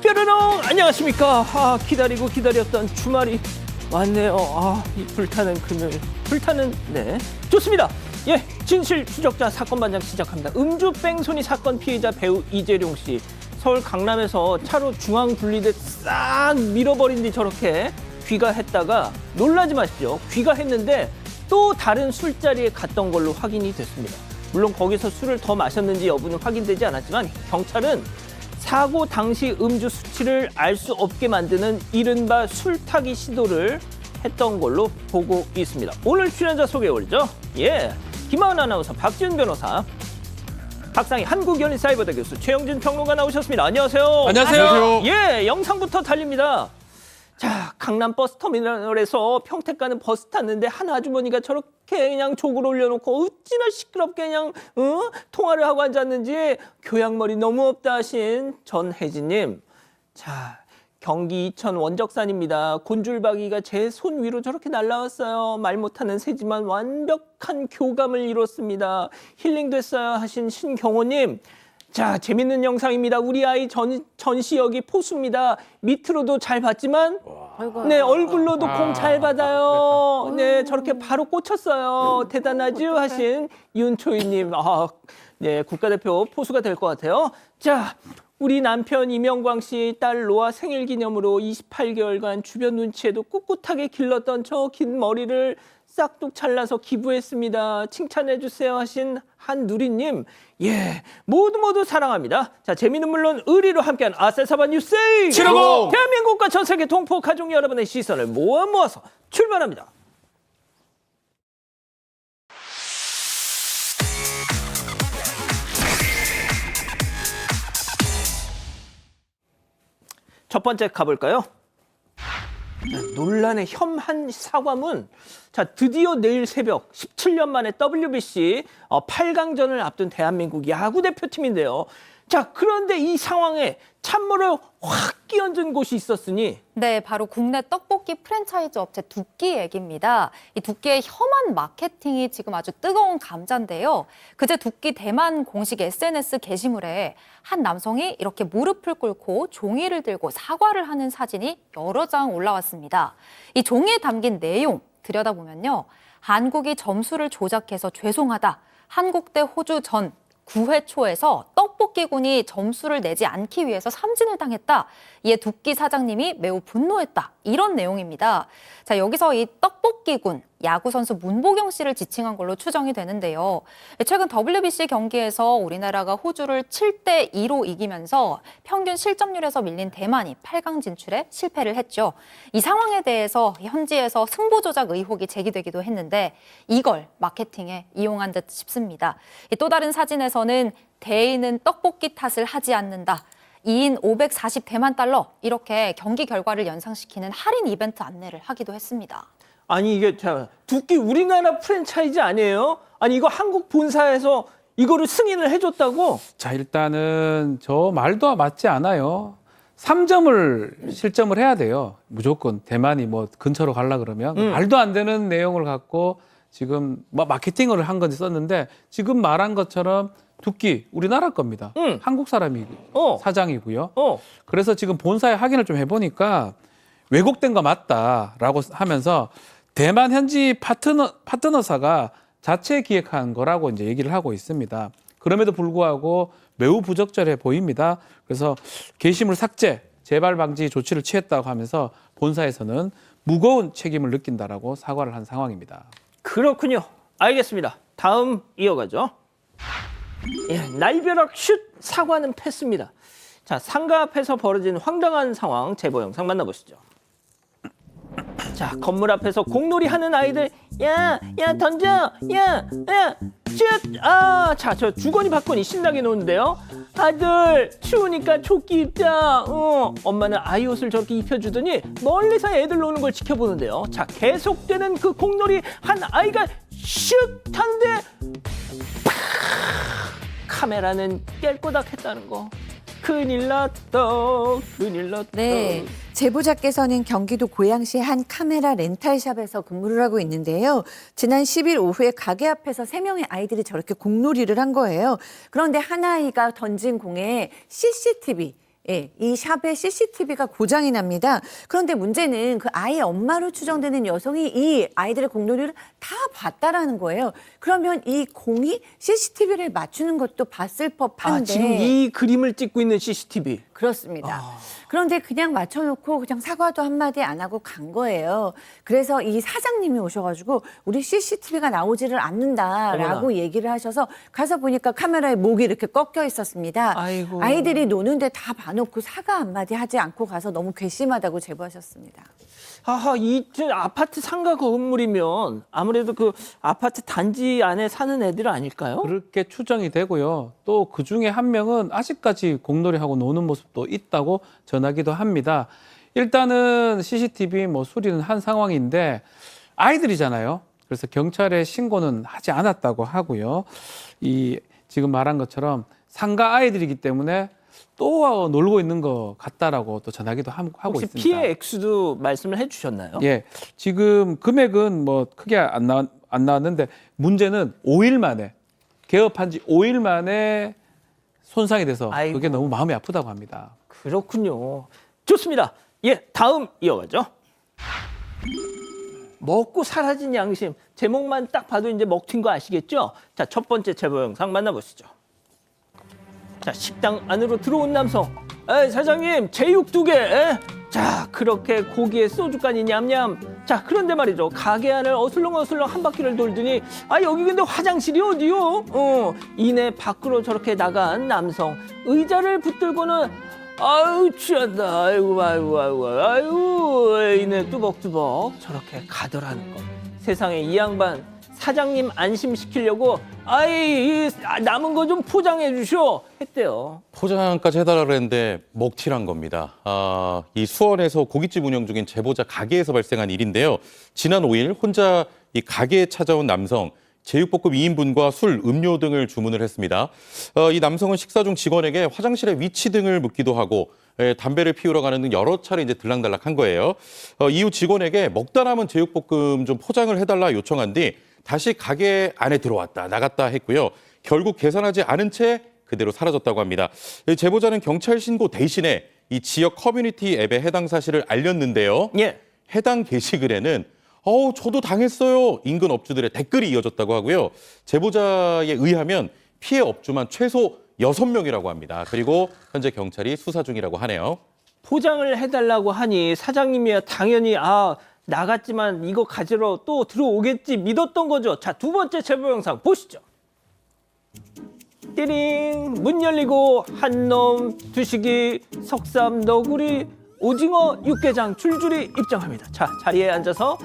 뾰로롱 안녕하십니까. 기다리고 기다렸던 주말이 왔네요. 이 불타는 금요일, 불타는 네 좋습니다. 예, 진실 추적자 사건 반장 시작합니다. 음주 뺑소니 사건 피해자 배우 이재룡 씨, 서울 강남에서 차로 중앙 분리대 싹 밀어버린 뒤 저렇게 귀가했다가, 놀라지 마십시오, 귀가했는데 또 다른 술자리에 갔던 걸로 확인이 됐습니다. 물론 거기서 술을 더 마셨는지 여부는 확인되지 않았지만 경찰은 사고 당시 음주 수치를 알 수 없게 만드는 이른바 술타기 시도를 했던 걸로 보고 있습니다. 오늘 출연자 소개해드리죠. 예, 김하은 아나운서, 박지훈 변호사, 박상희 한국연희사이버대 교수, 최영진 평론가 나오셨습니다. 안녕하세요. 안녕하세요. 예, 영상부터 달립니다. 자, 강남 버스터미널에서 평택 가는 버스 탔는데 한 아주머니가 저렇게 그냥 족을 올려놓고 어찌나 시끄럽게 그냥 통화를 하고 앉았는지 교양머리 너무 없다 하신 전혜진님. 자, 경기 이천 원적산입니다. 곤줄박이가 제 손 위로 저렇게 날라왔어요. 말 못하는 새지만 완벽한 교감을 이뤘습니다. 힐링됐어요 하신 신경호님. 자, 재밌는 영상입니다. 우리 아이 전시혁이 포수입니다. 밑으로도 잘 봤지만 네, 얼굴로도 공 잘 받아요. 네, 저렇게 바로 꽂혔어요. 대단하죠 하신 윤초희님. 네, 국가대표 포수가 될 것 같아요. 자, 우리 남편 이명광 씨 딸 로아 생일 기념으로 28개월간 주변 눈치에도 꿋꿋하게 길렀던 저 긴 머리를 싹둑 잘라서 기부했습니다. 칭찬해 주세요 하신 한누리님. 예, 모두 사랑합니다. 자, 재미는 물론 의리로 함께하는 아세사바 뉴스 750! 대한민국과 전 세계 동포 가족 여러분의 시선을 모아서 출발합니다. 첫 번째 가볼까요? 논란의 혐한 사과문. 자, 드디어 내일 새벽 17년 만에 WBC 8강전을 앞둔 대한민국 야구 대표팀인데요. 자, 그런데 이 상황에 찬물을 확 끼얹은 곳이 있었으니, 네, 바로 국내 떡볶이 프랜차이즈 업체 두끼 얘기입니다. 이 두끼의 혐한 마케팅이 지금 아주 뜨거운 감자인데요. 그제 두끼 대만 공식 SNS 게시물에 한 남성이 이렇게 무릎을 꿇고 종이를 들고 사과를 하는 사진이 여러 장 올라왔습니다. 이 종이에 담긴 내용 들여다보면요. 한국이 점수를 조작해서 죄송하다. 한국 대 호주 전 9회 초에서 떡볶이군이 점수를 내지 않기 위해서 삼진을 당했다. 이에 두끼 사장님이 매우 분노했다. 이런 내용입니다. 자, 여기서 이 떡볶이군, 야구선수 문보경 씨를 지칭한 걸로 추정이 되는데요. 최근 WBC 경기에서 우리나라가 호주를 7대2로 이기면서 평균 실점률에서 밀린 대만이 8강 진출에 실패를 했죠. 이 상황에 대해서 현지에서 승부 조작 의혹이 제기되기도 했는데 이걸 마케팅에 이용한 듯 싶습니다. 또 다른 사진에서는 대인은 떡볶이 탓을 하지 않는다. 2인 540대만 달러, 이렇게 경기 결과를 연상시키는 할인 이벤트 안내를 하기도 했습니다. 아니 이게 자, 두끼 우리나라 프랜차이즈 아니에요? 아니 이거 한국 본사에서 이거를 승인을 해줬다고? 자, 일단은 저 말도 맞지 않아요. 3점을 실점을 해야 돼요. 무조건 대만이 뭐 근처로 가려 그러면 말도 안 되는 내용을 갖고 지금 뭐 마케팅을 한 건지 썼는데, 지금 말한 것처럼 두끼 우리나라 겁니다. 한국 사람이 사장이고요. 그래서 지금 본사에 확인을 좀 해보니까 왜곡된 거 맞다라고 하면서 대만 현지 파트너사가 자체 기획한 거라고 이제 얘기를 하고 있습니다. 그럼에도 불구하고 매우 부적절해 보입니다. 그래서 게시물 삭제, 재발 방지 조치를 취했다고 하면서 본사에서는 무거운 책임을 느낀다라고 사과를 한 상황입니다. 그렇군요. 알겠습니다. 다음 이어가죠. 예, 날벼락 슛, 사과는 패스입니다. 자, 상가 앞에서 벌어진 황당한 상황 제보 영상 만나보시죠. 자, 건물 앞에서 공놀이 하는 아이들, 야 던져, 야 슛. 자, 저 주거니 받거니 신나게 노는데요. 아들 추우니까 조끼 입자. 엄마는 아이 옷을 저렇게 입혀주더니 멀리서 애들 노는 걸 지켜보는데요. 자, 계속되는 그 공놀이 한 아이가 슛 하는데 카메라는 깰꼬닥했다는 거. 큰일 났다. 네, 제보자께서는 경기도 고양시 한 카메라 렌탈샵에서 근무를 하고 있는데요. 지난 10일 오후에 가게 앞에서 3명의 아이들이 저렇게 공놀이를 한 거예요. 그런데 한 아이가 던진 공에 CCTV, 예, 이 샵에 CCTV가 고장이 납니다. 그런데 문제는 그 아이의 엄마로 추정되는 여성이 이 아이들의 공놀이를 다 봤다라는 거예요. 그러면 이 공이 CCTV를 맞추는 것도 봤을 법한데. 아, 지금 이 그림을 찍고 있는 CCTV. 그렇습니다. 그런데 그냥 맞춰놓고 그냥 사과도 한마디 안 하고 간 거예요. 그래서 이 사장님이 오셔가지고 우리 CCTV가 나오지를 않는다라고 어머나. 얘기를 하셔서 가서 보니까 카메라에 목이 이렇게 꺾여 있었습니다. 아이고. 아이들이 노는데 다 봐놓고 사과 한마디 하지 않고 가서 너무 괘씸하다고 제보하셨습니다. 하하, 저 아파트 상가 건물이면 아무래도 그 아파트 단지 안에 사는 애들 아닐까요? 그렇게 추정이 되고요. 또 그 중에 한 명은 아직까지 공놀이하고 노는 모습도 있다고 전하기도 합니다. 일단은 CCTV 뭐 수리는 한 상황인데 아이들이잖아요. 그래서 경찰에 신고는 하지 않았다고 하고요. 이 지금 말한 것처럼 상가 아이들이기 때문에 또 놀고 있는 것 같다라고 또 전하기도 하고 혹시 있습니다. 피해 액수도 말씀을 해주셨나요? 예, 지금 금액은 뭐 크게 안 나왔는데 문제는 5일 만에 개업한 지 5일 만에 손상이 돼서 아이고. 그게 너무 마음이 아프다고 합니다. 그렇군요. 좋습니다. 예, 다음 이어가죠. 먹고 사라진 양심. 제목만 딱 봐도 이제 먹튀인 거 아시겠죠? 자, 첫 번째 제보 영상 만나보시죠. 자, 식당 안으로 들어온 남성. 에이, 사장님, 제육 2개. 에? 자, 그렇게 고기에 소주까지 냠냠. 자, 그런데 말이죠. 가게 안을 어슬렁어슬렁 한 바퀴를 돌더니 아, 여기 근데 화장실이 어디요? 이내 밖으로 저렇게 나간 남성. 의자를 붙들고는 아유, 취한다. 아이고. 이내 뚜벅뚜벅 저렇게 가더라는 거. 세상에 이 양반 사장님 안심시키려고 남은 거 좀 포장해 주쇼 했대요. 포장까지 해달라 그랬는데 먹튀란 겁니다. 이 수원에서 고깃집 운영 중인 제보자 가게에서 발생한 일인데요. 지난 5일 혼자 이 가게에 찾아온 남성 제육볶음 2인분과 술, 음료 등을 주문을 했습니다. 이 남성은 식사 중 직원에게 화장실의 위치 등을 묻기도 하고 담배를 피우러 가는 등 여러 차례 이제 들락달락한 거예요. 이후 직원에게 먹다 남은 제육볶음 좀 포장을 해달라 요청한 뒤 다시 가게 안에 들어왔다 나갔다 했고요. 결국 계산하지 않은 채 그대로 사라졌다고 합니다. 제보자는 경찰 신고 대신에 이 지역 커뮤니티 앱에 해당 사실을 알렸는데요. 예. 해당 게시글에는 저도 당했어요. 인근 업주들의 댓글이 이어졌다고 하고요. 제보자에 의하면 피해 업주만 최소 6명이라고 합니다. 그리고 현재 경찰이 수사 중이라고 하네요. 포장을 해달라고 하니 사장님이야 당연히 나갔지만 이거 가지러 또 들어오겠지 믿었던 거죠. 자, 두 번째 제보 영상 보시죠. 띠링 문 열리고 한놈 두식이 석삼 너구리 오징어 육개장 줄줄이 입장합니다. 자, 자리에 앉아서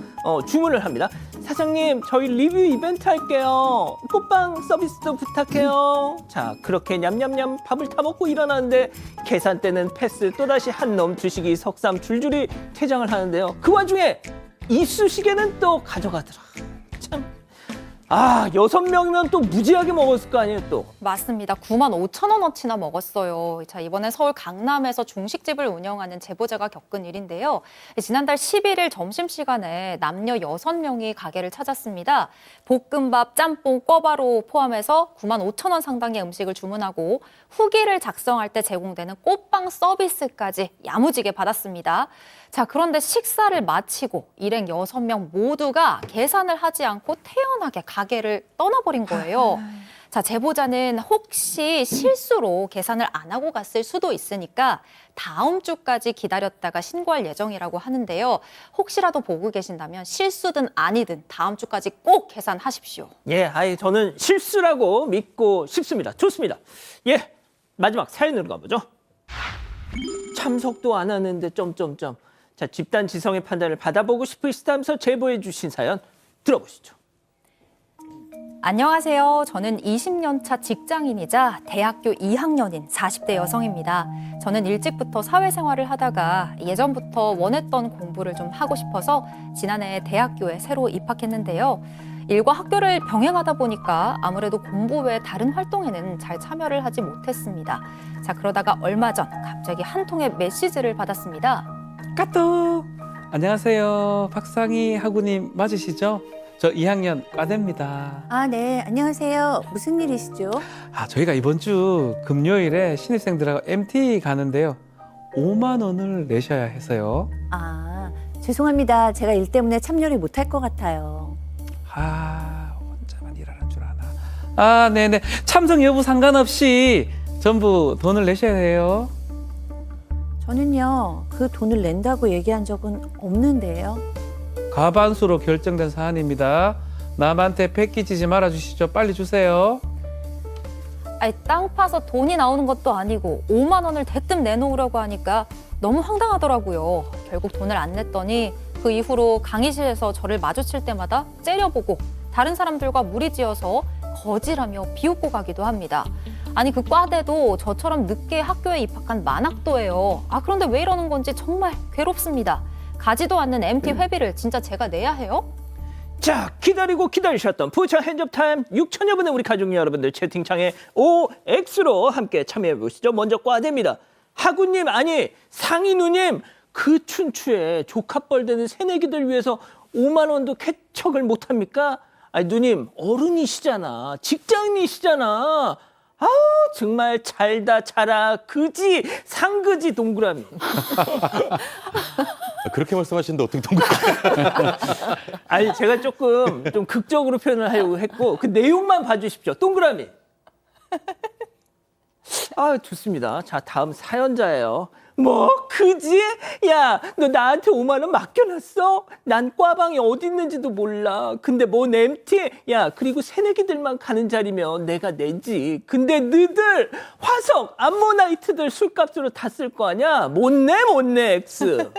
주문을 합니다. 사장님, 저희 리뷰 이벤트 할게요. 꽃빵 서비스도 부탁해요. 자, 그렇게 냠냠냠 밥을 다 먹고 일어나는데 계산대는 패스. 또다시 한놈 두식이 석삼 줄줄이 퇴장을 하는데요. 그 와중에 이쑤시개는 또 가져가더라. 참. 6명이면 또 무지하게 먹었을 거 아니에요, 또. 맞습니다. 95,000원어치나 먹었어요. 자, 이번에 서울 강남에서 중식집을 운영하는 제보자가 겪은 일인데요. 지난달 11일 점심시간에 남녀 6명이 가게를 찾았습니다. 볶음밥, 짬뽕, 꿔바로 포함해서 95,000원 상당의 음식을 주문하고 후기를 작성할 때 제공되는 꽃빵 서비스까지 야무지게 받았습니다. 자, 그런데 식사를 마치고 일행 6명 모두가 계산을 하지 않고 태연하게 가게를 떠나버린 거예요. 자, 제보자는 혹시 실수로 계산을 안 하고 갔을 수도 있으니까 다음 주까지 기다렸다가 신고할 예정이라고 하는데요. 혹시라도 보고 계신다면 실수든 아니든 다음 주까지 꼭 계산하십시오. 예, 저는 실수라고 믿고 싶습니다. 좋습니다. 예, 마지막 사연으로 가보죠. 참석도 안 하는데 점점점. 자, 집단 지성의 판단을 받아보고 싶으시다면서 제보해 주신 사연 들어보시죠. 안녕하세요. 저는 20년 차 직장인이자 대학교 2학년인 40대 여성입니다. 저는 일찍부터 사회생활을 하다가 예전부터 원했던 공부를 좀 하고 싶어서 지난해 대학교에 새로 입학했는데요. 일과 학교를 병행하다 보니까 아무래도 공부 외 다른 활동에는 잘 참여를 하지 못했습니다. 자, 그러다가 얼마 전 갑자기 한 통의 메시지를 받았습니다. 까똑! 안녕하세요. 박상희 학우님 맞으시죠? 저 2학년 과대입니다. 네, 안녕하세요. 무슨 일이시죠? 저희가 이번 주 금요일에 신입생들하고 MT 가는데요. 5만 원을 내셔야 해서요. 아, 죄송합니다. 제가 일 때문에 참여를 못할 것 같아요. 아, 혼자만 일하는 줄 아나. 아, 네네. 참석 여부 상관없이 전부 돈을 내셔야 해요. 저는요, 그 돈을 낸다고 얘기한 적은 없는데요. 과반수로 결정된 사안입니다. 남한테 패기지지 말아주시죠. 빨리 주세요. 아니, 땅 파서 돈이 나오는 것도 아니고 5만 원을 대뜸 내놓으려고 하니까 너무 황당하더라고요. 결국 돈을 안 냈더니 그 이후로 강의실에서 저를 마주칠 때마다 째려보고 다른 사람들과 무리지어서 거지라며 비웃고 가기도 합니다. 아니, 그 과대도 저처럼 늦게 학교에 입학한 만학도예요. 아, 그런데 왜 이러는 건지 정말 괴롭습니다. 가지도 않는 MT 회비를 진짜 제가 내야 해요? 자, 기다리고 기다리셨던 부창 핸즈타임 6천여 분의 우리 가족 여러분들 채팅창에 OX로 함께 참여해 보시죠. 먼저 과대입니다. 하구님, 아니 상인우님, 그 춘추에 조카뻘 되는 새내기들 위해서 5만 원도 개척을 못합니까? 아니 누님, 어른이시잖아, 직장인이시잖아. 아, 정말 잘다 자라 그지 상그지 동그라미. 그렇게 말씀하시는데 어떻게 동그라미? 아니 제가 조금 좀 극적으로 표현을 하려고 했고 그 내용만 봐주십시오. 동그라미. 아, 좋습니다. 자, 다음 사연자예요. 뭐 그지? 야, 너 나한테 5만 원 맡겨놨어? 난 과방이 어디 있는지도 몰라. 근데 뭔 MT? 야, 그리고 새내기들만 가는 자리면 내가 내지. 근데 너희들 화석, 암모나이트들 술값으로 다 쓸 거 아니야? 못 내, X.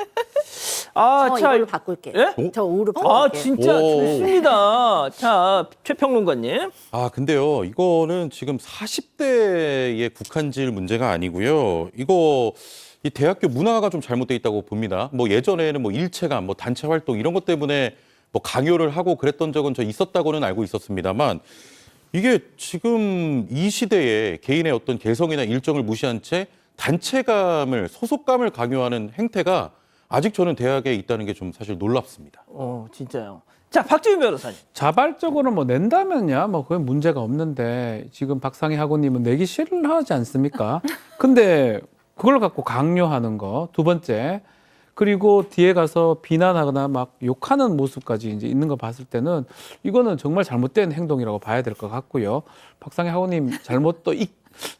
아, 저 자, 이걸로 바꿀게요. 예? 저 5로 바꿀게요. 아, 진짜 오. 좋습니다. 자, 최평론가님. 아, 근데요, 이거는 지금 40대에 국한질 문제가 아니고요. 이거 이 대학교 문화가 좀 잘못돼 있다고 봅니다. 뭐 예전에는 뭐 일체감, 뭐 단체 활동 이런 것 때문에 뭐 강요를 하고 그랬던 적은 저 있었다고는 알고 있었습니다만 이게 지금 이 시대에 개인의 어떤 개성이나 일정을 무시한 채 단체감을, 소속감을 강요하는 행태가 아직 저는 대학에 있다는 게 좀 사실 놀랍습니다. 진짜요. 자, 박지윤 변호사님. 자발적으로 뭐 낸다면야 뭐 그게 문제가 없는데 지금 박상희 학우님은 내기 싫어하지 않습니까? 근데 그걸 갖고 강요하는 거, 두 번째, 그리고 뒤에 가서 비난하거나 막 욕하는 모습까지 이제 있는 거 봤을 때는 이거는 정말 잘못된 행동이라고 봐야 될 것 같고요. 박상희 학우님 잘못도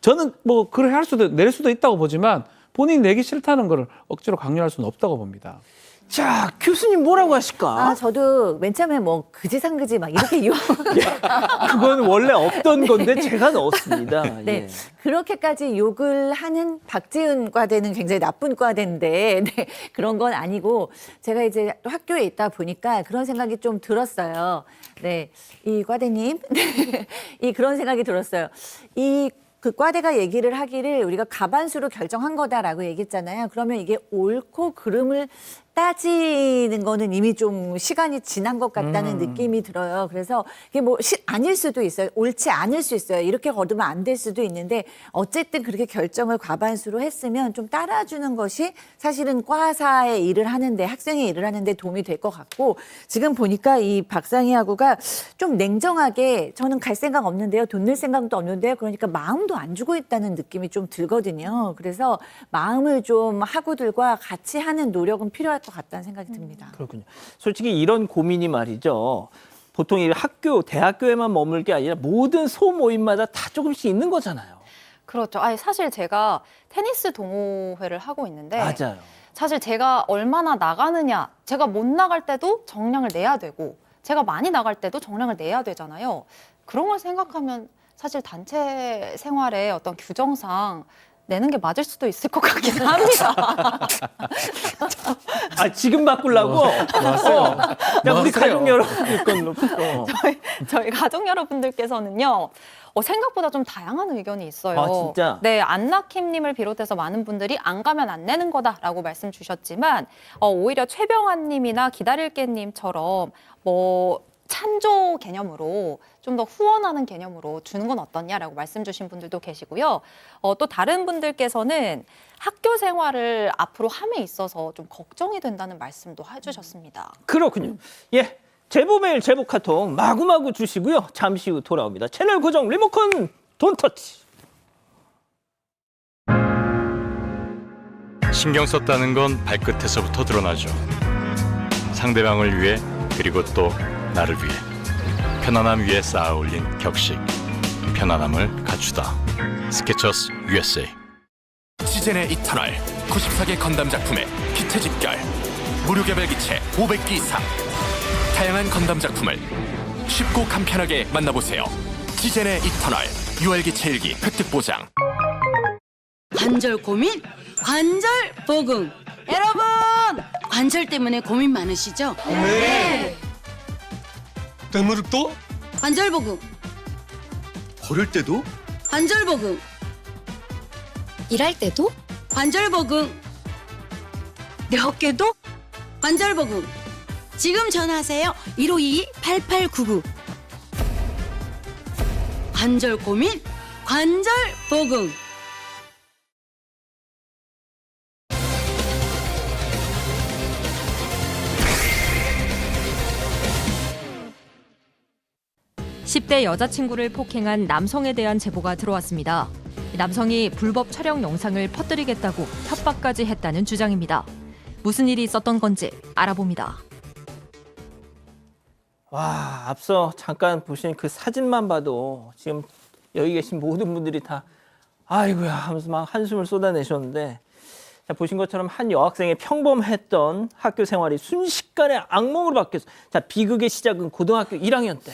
저는 뭐 그래 할 수도 낼 수도 있다고 보지만 본인이 내기 싫다는 걸 억지로 강요할 수는 없다고 봅니다. 자, 교수님 뭐라고 하실까? 아, 저도 맨 처음에 뭐 그지상그지 막 이렇게 그건 원래 없던 건데 제가 넣었습니다. 네, 예. 그렇게까지 욕을 하는 박지은 과대는 굉장히 나쁜 과대인데 네, 그런 건 아니고 제가 이제 또 학교에 있다 보니까 그런 생각이 좀 들었어요. 네, 이 과대님, 이 그런 생각이 들었어요. 그 과대가 얘기를 하기를 우리가 가반수로 결정한 거다라고 얘기했잖아요. 그러면 이게 옳고 그름을 따지는 거는 이미 좀 시간이 지난 것 같다는 느낌이 들어요. 그래서 이게 뭐 아닐 수도 있어요. 옳지 않을 수 있어요. 이렇게 거두면 안 될 수도 있는데 어쨌든 그렇게 결정을 과반수로 했으면 좀 따라주는 것이 사실은 과사의 일을 하는데, 학생의 일을 하는데 도움이 될 것 같고, 지금 보니까 이 박상희 학우가 좀 냉정하게 저는 갈 생각 없는데요. 돈 낼 생각도 없는데요. 그러니까 마음도 안 주고 있다는 느낌이 좀 들거든요. 그래서 마음을 좀 학우들과 같이 하는 노력은 필요할 것 같다는 생각이 듭니다. 그렇군요. 솔직히 이런 고민이 말이죠. 보통 이 학교, 대학교에만 머물 게 아니라 모든 소모임마다 다 조금씩 있는 거잖아요. 그렇죠. 아니, 사실 제가 테니스 동호회를 하고 있는데 맞아요. 사실 제가 얼마나 나가느냐, 제가 못 나갈 때도 정량을 내야 되고 제가 많이 나갈 때도 정량을 내야 되잖아요. 그런 걸 생각하면 사실 단체 생활의 어떤 규정상 내는 게 맞을 수도 있을 것 같긴 합니다. 아, 지금 바꾸려고? 왔어요. 야, 우리 가족 여러분들 건로. 저희 가족 여러분들께서는요, 생각보다 좀 다양한 의견이 있어요. 아, 진짜? 네, 안나킴님을 비롯해서 많은 분들이 안 가면 안 내는 거다라고 말씀 주셨지만, 오히려 최병환님이나 기다릴게님처럼 뭐 찬조 개념으로 좀 더 후원하는 개념으로 주는 건 어떠냐라고 말씀 주신 분들도 계시고요. 또 다른 분들께서는 학교 생활을 앞으로 함에 있어서 좀 걱정이 된다는 말씀도 해주셨습니다. 그렇군요. 예. 제보 메일, 제보 카톡 마구마구 주시고요. 잠시 후 돌아옵니다. 채널 고정 리모컨 돈 터치. 신경 썼다는 건 발끝에서부터 드러나죠. 상대방을 위해 그리고 또 나를 위해 편안함 위에 쌓아 올린 격식. 편안함을 갖추다. 스케쳐스 USA. 시즌의 이터널 94개 건담 작품의 기체 집결 무료 개별 기체 500기 이상 다양한 건담 작품을 쉽고 간편하게 만나보세요. 시즌의 이터널 6월 기체 일기 획득 보장. 관절 고민? 관절 보금. 여러분! 관절 때문에 고민 많으시죠? 네. 내 무릎도? 관절 보금. 걸을 때도? 관절 보금. 일할 때도? 관절 보금. 내 어깨도? 관절 보금. 지금 전화하세요. 1522-8899. 관절 고민? 관절 보금. (10대) 여자친구를 폭행한 남성에 대한 제보가 들어왔습니다. 남성이 불법 촬영 영상을 퍼뜨리겠다고 협박까지 했다는 주장입니다. 무슨 일이 있었던 건지 알아봅니다. 와, 앞서 잠깐 보신 그 사진만 봐도 지금 여기 계신 모든 분들이 다 아이고야 하면서 막 한숨을 쏟아내셨는데, 자, 보신 것처럼 한 여학생의 평범했던 학교 생활이 순식간에 악몽으로 바뀌었어요. 자, 비극의 시작은 고등학교 1학년 때.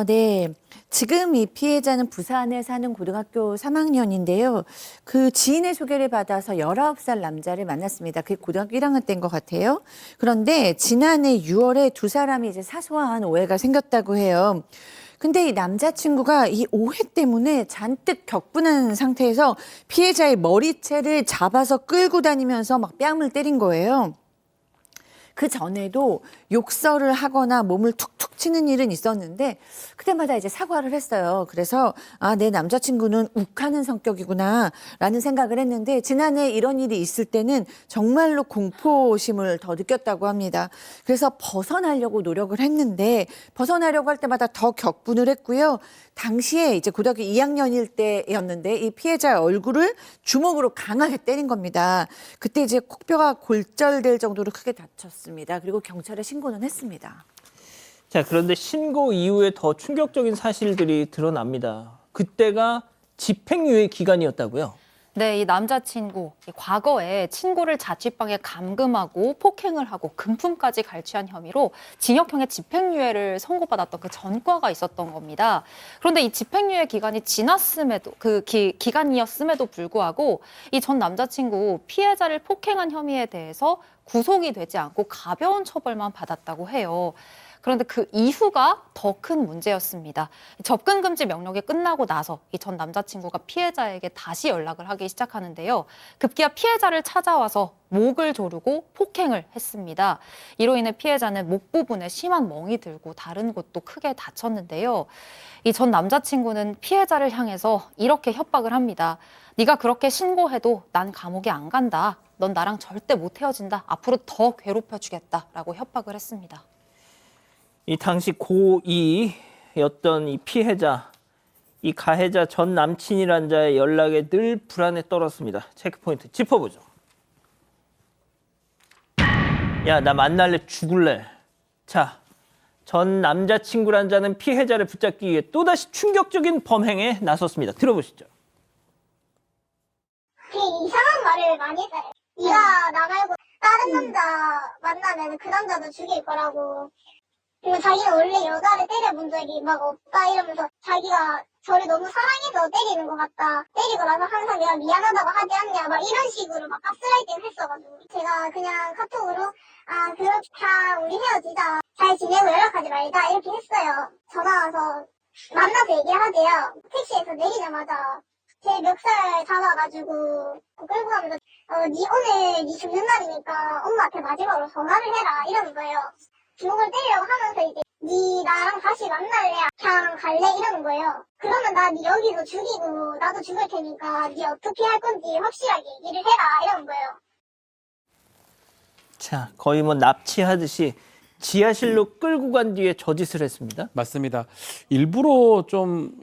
네. 지금 이 피해자는 부산에 사는 고등학교 3학년인데요. 그 지인의 소개를 받아서 19살 남자를 만났습니다. 그게 고등학교 1학년 때인 것 같아요. 그런데 지난해 6월에 두 사람이 이제 사소한 오해가 생겼다고 해요. 근데 이 남자친구가 이 오해 때문에 잔뜩 격분한 상태에서 피해자의 머리채를 잡아서 끌고 다니면서 막 뺨을 때린 거예요. 그 전에도 욕설을 하거나 몸을 툭툭 치는 일은 있었는데 그때마다 이제 사과를 했어요. 그래서 내 남자친구는 욱하는 성격이구나 라는 생각을 했는데, 지난해 이런 일이 있을 때는 정말로 공포심을 더 느꼈다고 합니다. 그래서 벗어나려고 노력을 했는데 벗어나려고 할 때마다 더 격분을 했고요. 당시에 이제 고등학교 2학년일 때였는데 이 피해자의 얼굴을 주먹으로 강하게 때린 겁니다. 그때 이제 코뼈가 골절될 정도로 크게 다쳤습니다. 그리고 경찰에 신고는 했습니다. 자, 그런데 신고 이후에 더 충격적인 사실들이 드러납니다. 그때가 집행유예 기간이었다고요? 네, 이 남자친구, 과거에 친구를 자취방에 감금하고 폭행을 하고 금품까지 갈취한 혐의로 징역형의 집행유예를 선고받았던 그 전과가 있었던 겁니다. 그런데 이 집행유예 기간이 지났음에도, 기간이었음에도 불구하고 이 전 남자친구 피해자를 폭행한 혐의에 대해서 구속이 되지 않고 가벼운 처벌만 받았다고 해요. 그런데 그 이후가 더 큰 문제였습니다. 접근 금지 명령이 끝나고 나서 이 전 남자친구가 피해자에게 다시 연락을 하기 시작하는데요. 급기야 피해자를 찾아와서 목을 조르고 폭행을 했습니다. 이로 인해 피해자는 목 부분에 심한 멍이 들고 다른 곳도 크게 다쳤는데요. 이 전 남자친구는 피해자를 향해서 이렇게 협박을 합니다. 네가 그렇게 신고해도 난 감옥에 안 간다. 넌 나랑 절대 못 헤어진다. 앞으로 더 괴롭혀주겠다라고 협박을 했습니다. 이 당시 고2였던 이 피해자, 이 가해자 전 남친이란 자의 연락에 늘 불안에 떨었습니다. 체크포인트 짚어보죠. 야, 나 만날래 죽을래. 자, 전 남자친구란 자는 피해자를 붙잡기 위해 또다시 충격적인 범행에 나섰습니다. 들어보시죠. 이상한 말을 많이 했어요. 네가 나 말고 다른 남자 만나면 그 남자도 죽일 거라고. 그리고 자기가 원래 여자를 때려본 적이 막 없다 이러면서 자기가 저를 너무 사랑해서 때리는 것 같다. 때리고 나서 항상 내가 미안하다고 하지 않냐 막 이런 식으로 막 가스라이팅 했어가지고 제가 그냥 카톡으로 그렇다 우리 헤어지자. 잘 지내고 연락하지 말자 이렇게 했어요. 전화 와서 만나서 얘기하재요. 택시에서 내리자마자 제 멱살 잡아가지고 끌고 가면서 네 오늘 네 죽는 날이니까 엄마한테 마지막으로 전화를 해라 이러는 거예요. 주먹을 때리려고 하면서 이제 네 나랑 다시 만날래? 그냥 갈래? 이러는 거예요. 그러면 나 네 여기서 죽이고 나도 죽을 테니까 네 어떻게 할 건지 확실하게 얘기를 해라 이러는 거예요. 자, 거의 뭐 납치하듯이 지하실로 끌고 간 뒤에 저짓을 했습니다. 맞습니다. 일부러 좀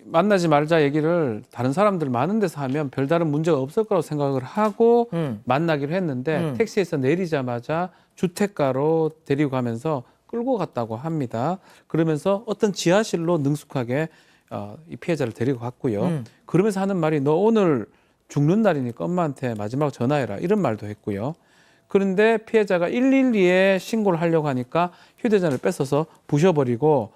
만나지 말자 얘기를 다른 사람들 많은 데서 하면 별다른 문제가 없을 거라고 생각을 하고 만나기로 했는데 택시에서 내리자마자 주택가로 데리고 가면서 끌고 갔다고 합니다. 그러면서 어떤 지하실로 능숙하게 이 피해자를 데리고 갔고요. 그러면서 하는 말이 너 오늘 죽는 날이니까 엄마한테 마지막 전화해라 이런 말도 했고요. 그런데 피해자가 112에 신고를 하려고 하니까 휴대전화를 뺏어서 부셔버리고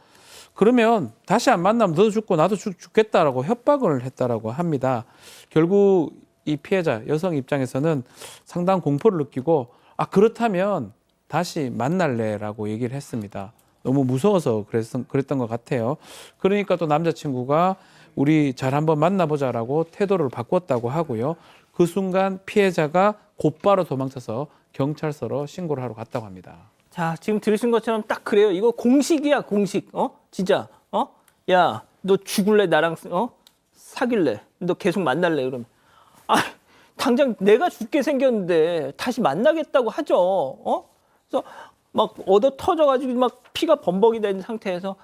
그러면 다시 안 만나면 너도 죽고 나도 죽겠다라고 협박을 했다라고 합니다. 결국 이 피해자 여성 입장에서는 상당한 공포를 느끼고 그렇다면 다시 만날래라고 얘기를 했습니다. 너무 무서워서 그랬던 것 같아요. 그러니까 또 남자친구가 우리 잘 한번 만나보자라고 태도를 바꿨다고 하고요. 그 순간 피해자가 곧바로 도망쳐서 경찰서로 신고를 하러 갔다고 합니다. 자, 지금 들으신 것처럼 딱 그래요. 이거 공식이야, 공식. 진짜. 야, 너 죽을래? 나랑 사귈래? 너 계속 만날래? 그러면 당장 내가 죽게 생겼는데 다시 만나겠다고 하죠. 그래서 막 얻어 터져가지고 막 피가 범벅이 된 상태에서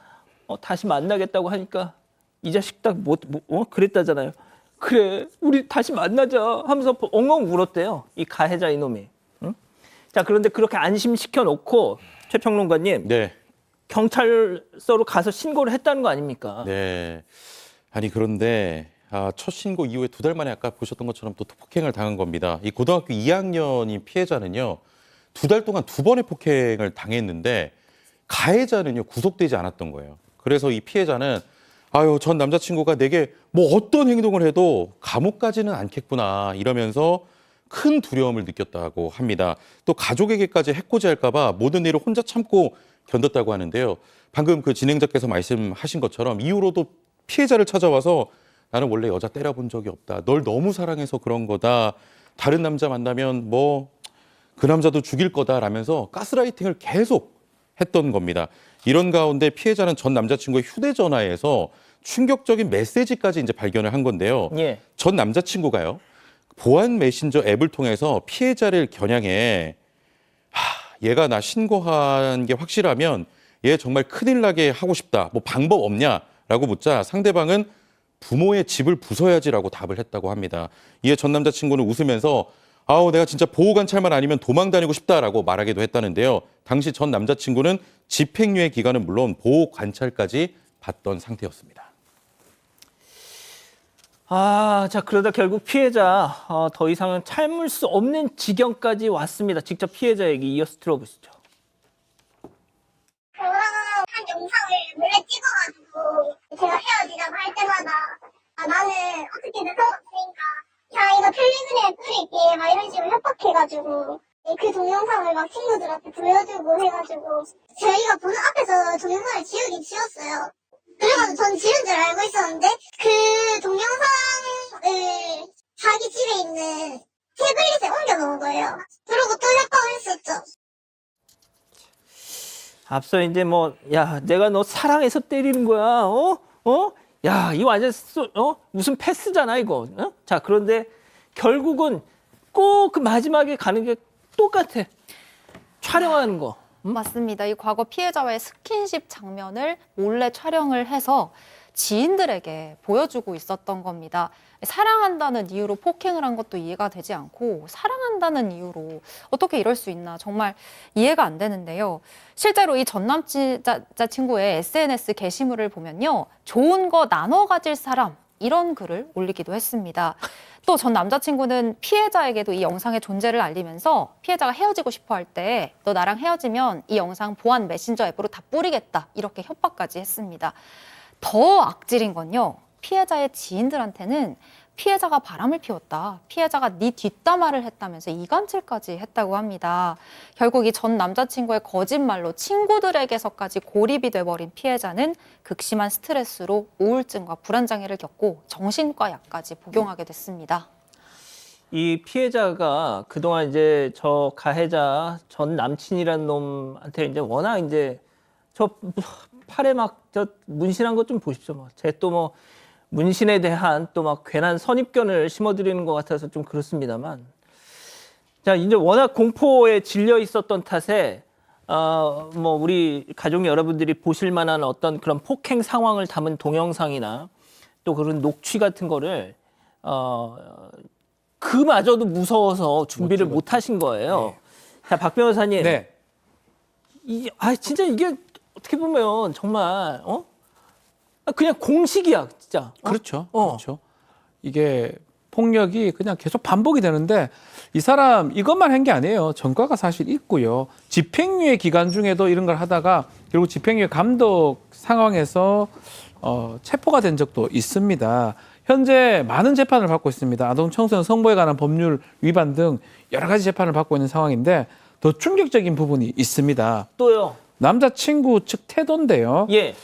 다시 만나겠다고 하니까 이 자식 딱 그랬다잖아요. 그래, 우리 다시 만나자 하면서 엉엉 울었대요. 이 가해자 이놈이. 응? 자, 그런데 그렇게 안심시켜 놓고 최 평론가님, 네. 경찰서로 가서 신고를 했다는 거 아닙니까? 네. 아니 그런데 첫 신고 이후에 2달 만에 아까 보셨던 것처럼 또 폭행을 당한 겁니다. 이 고등학교 2학년인 피해자는요. 2달 동안 2번의 폭행을 당했는데 가해자는요. 구속되지 않았던 거예요. 그래서 이 피해자는 전 남자친구가 내게 뭐 어떤 행동을 해도 감옥 가지는 않겠구나 이러면서 큰 두려움을 느꼈다고 합니다. 또 가족에게까지 해코지할까 봐 모든 일을 혼자 참고 견뎠다고 하는데요. 방금 그 진행자께서 말씀하신 것처럼 이후로도 피해자를 찾아와서 나는 원래 여자 때려본 적이 없다. 널 너무 사랑해서 그런 거다. 다른 남자 만나면 뭐 그 남자도 죽일 거다라면서 가스라이팅을 계속 했던 겁니다. 이런 가운데 피해자는 전 남자친구의 휴대전화에서 충격적인 메시지까지 이제 발견을 한 건데요. 예. 전 남자친구가요. 보안 메신저 앱을 통해서 피해자를 겨냥해 얘가 나 신고한 게 확실하면 얘 정말 큰일 나게 하고 싶다. 뭐 방법 없냐라고 묻자 상대방은 부모의 집을 부숴야지라고 답을 했다고 합니다. 이에 전 남자친구는 웃으면서 내가 진짜 보호관찰만 아니면 도망 다니고 싶다라고 말하기도 했다는데요. 당시 전 남자친구는 집행유예 기간은 물론 보호관찰까지 받던 상태였습니다. 자, 그러다 결국 피해자 더 이상은 참을 수 없는 지경까지 왔습니다. 직접 피해자 얘기 이어서 들어보시죠. 결혼한 영상을 몰래 찍어가지고 제가 헤어지자고 할 때마다 나는 어떻게든 상관없으니까 이거 텔레그램에 뿌릴게 막 이런 식으로 협박해가지고 그 동영상을 막 친구들한테 보여주고 해가지고 저희가 보는 앞에서 동영상을 지우긴 지웠어요. 그래가지고 전 지운 줄 알고 있었는데 그 동영상을 자기 집에 있는 태블릿에 옮겨놓은 거예요. 그러고 또 협박을 했었죠. 앞서 이제 야, 내가 너 사랑해서 때리는 거야. 야, 이 완전 무슨 패스잖아 이거. 자, 그런데 결국은 꼭 그 마지막에 가는 게 똑같아. 촬영하는 거. 맞습니다. 이 과거 피해자와의 스킨십 장면을 몰래 촬영을 해서 지인들에게 보여주고 있었던 겁니다. 사랑한다는 이유로 폭행을 한 것도 이해가 되지 않고 사랑한다는 이유로 어떻게 이럴 수 있나 정말 이해가 안 되는데요. 실제로 이 전 남자친구의 SNS 게시물을 보면요. 좋은 거 나눠 가질 사람 이런 글을 올리기도 했습니다. 또 전 남자친구는 피해자에게도 이 영상의 존재를 알리면서 피해자가 헤어지고 싶어 할 때 너 나랑 헤어지면 이 영상 보안 메신저 앱으로 다 뿌리겠다 이렇게 협박까지 했습니다. 더 악질인 건요. 피해자의 지인들한테는 피해자가 바람을 피웠다. 피해자가 네 뒷담화를 했다면서 이간질까지 했다고 합니다. 결국 이 전 남자친구의 거짓말로 친구들에게서까지 고립이 돼버린 피해자는 극심한 스트레스로 우울증과 불안장애를 겪고 정신과 약까지 복용하게 됐습니다. 이 피해자가 그동안 이제 저 가해자 전 남친이라는 놈한테 이제 워낙 이제 저 팔에 막 저 문신한 것 좀 보십시오. 제 또 문신에 대한 또 막 괜한 선입견을 심어드리는 것 같아서 좀 그렇습니다만. 자, 이제 워낙 공포에 질려 있었던 탓에 뭐 우리 가족 여러분들이 보실 만한 어떤 그런 폭행 상황을 담은 동영상이나 또 그런 녹취 같은 거를 그마저도 무서워서 준비를 못 하신 거예요. 자, 박 변호사님. 네. 진짜 이게 어떻게 보면 정말 그냥 공식이야, 진짜. 그렇죠. 그렇죠. 이게 폭력이 그냥 계속 반복이 되는데 이 사람 이것만 한 게 아니에요. 전과가 사실 있고요. 집행유예 기간 중에도 이런 걸 하다가 결국 집행유예 감독 상황에서 체포가 된 적도 있습니다. 현재 많은 재판을 받고 있습니다. 아동 청소년 성보에 관한 법률 위반 등 여러 가지 재판을 받고 있는 상황인데 더 충격적인 부분이 있습니다. 또요. 남자친구 측 태도인데요. 예.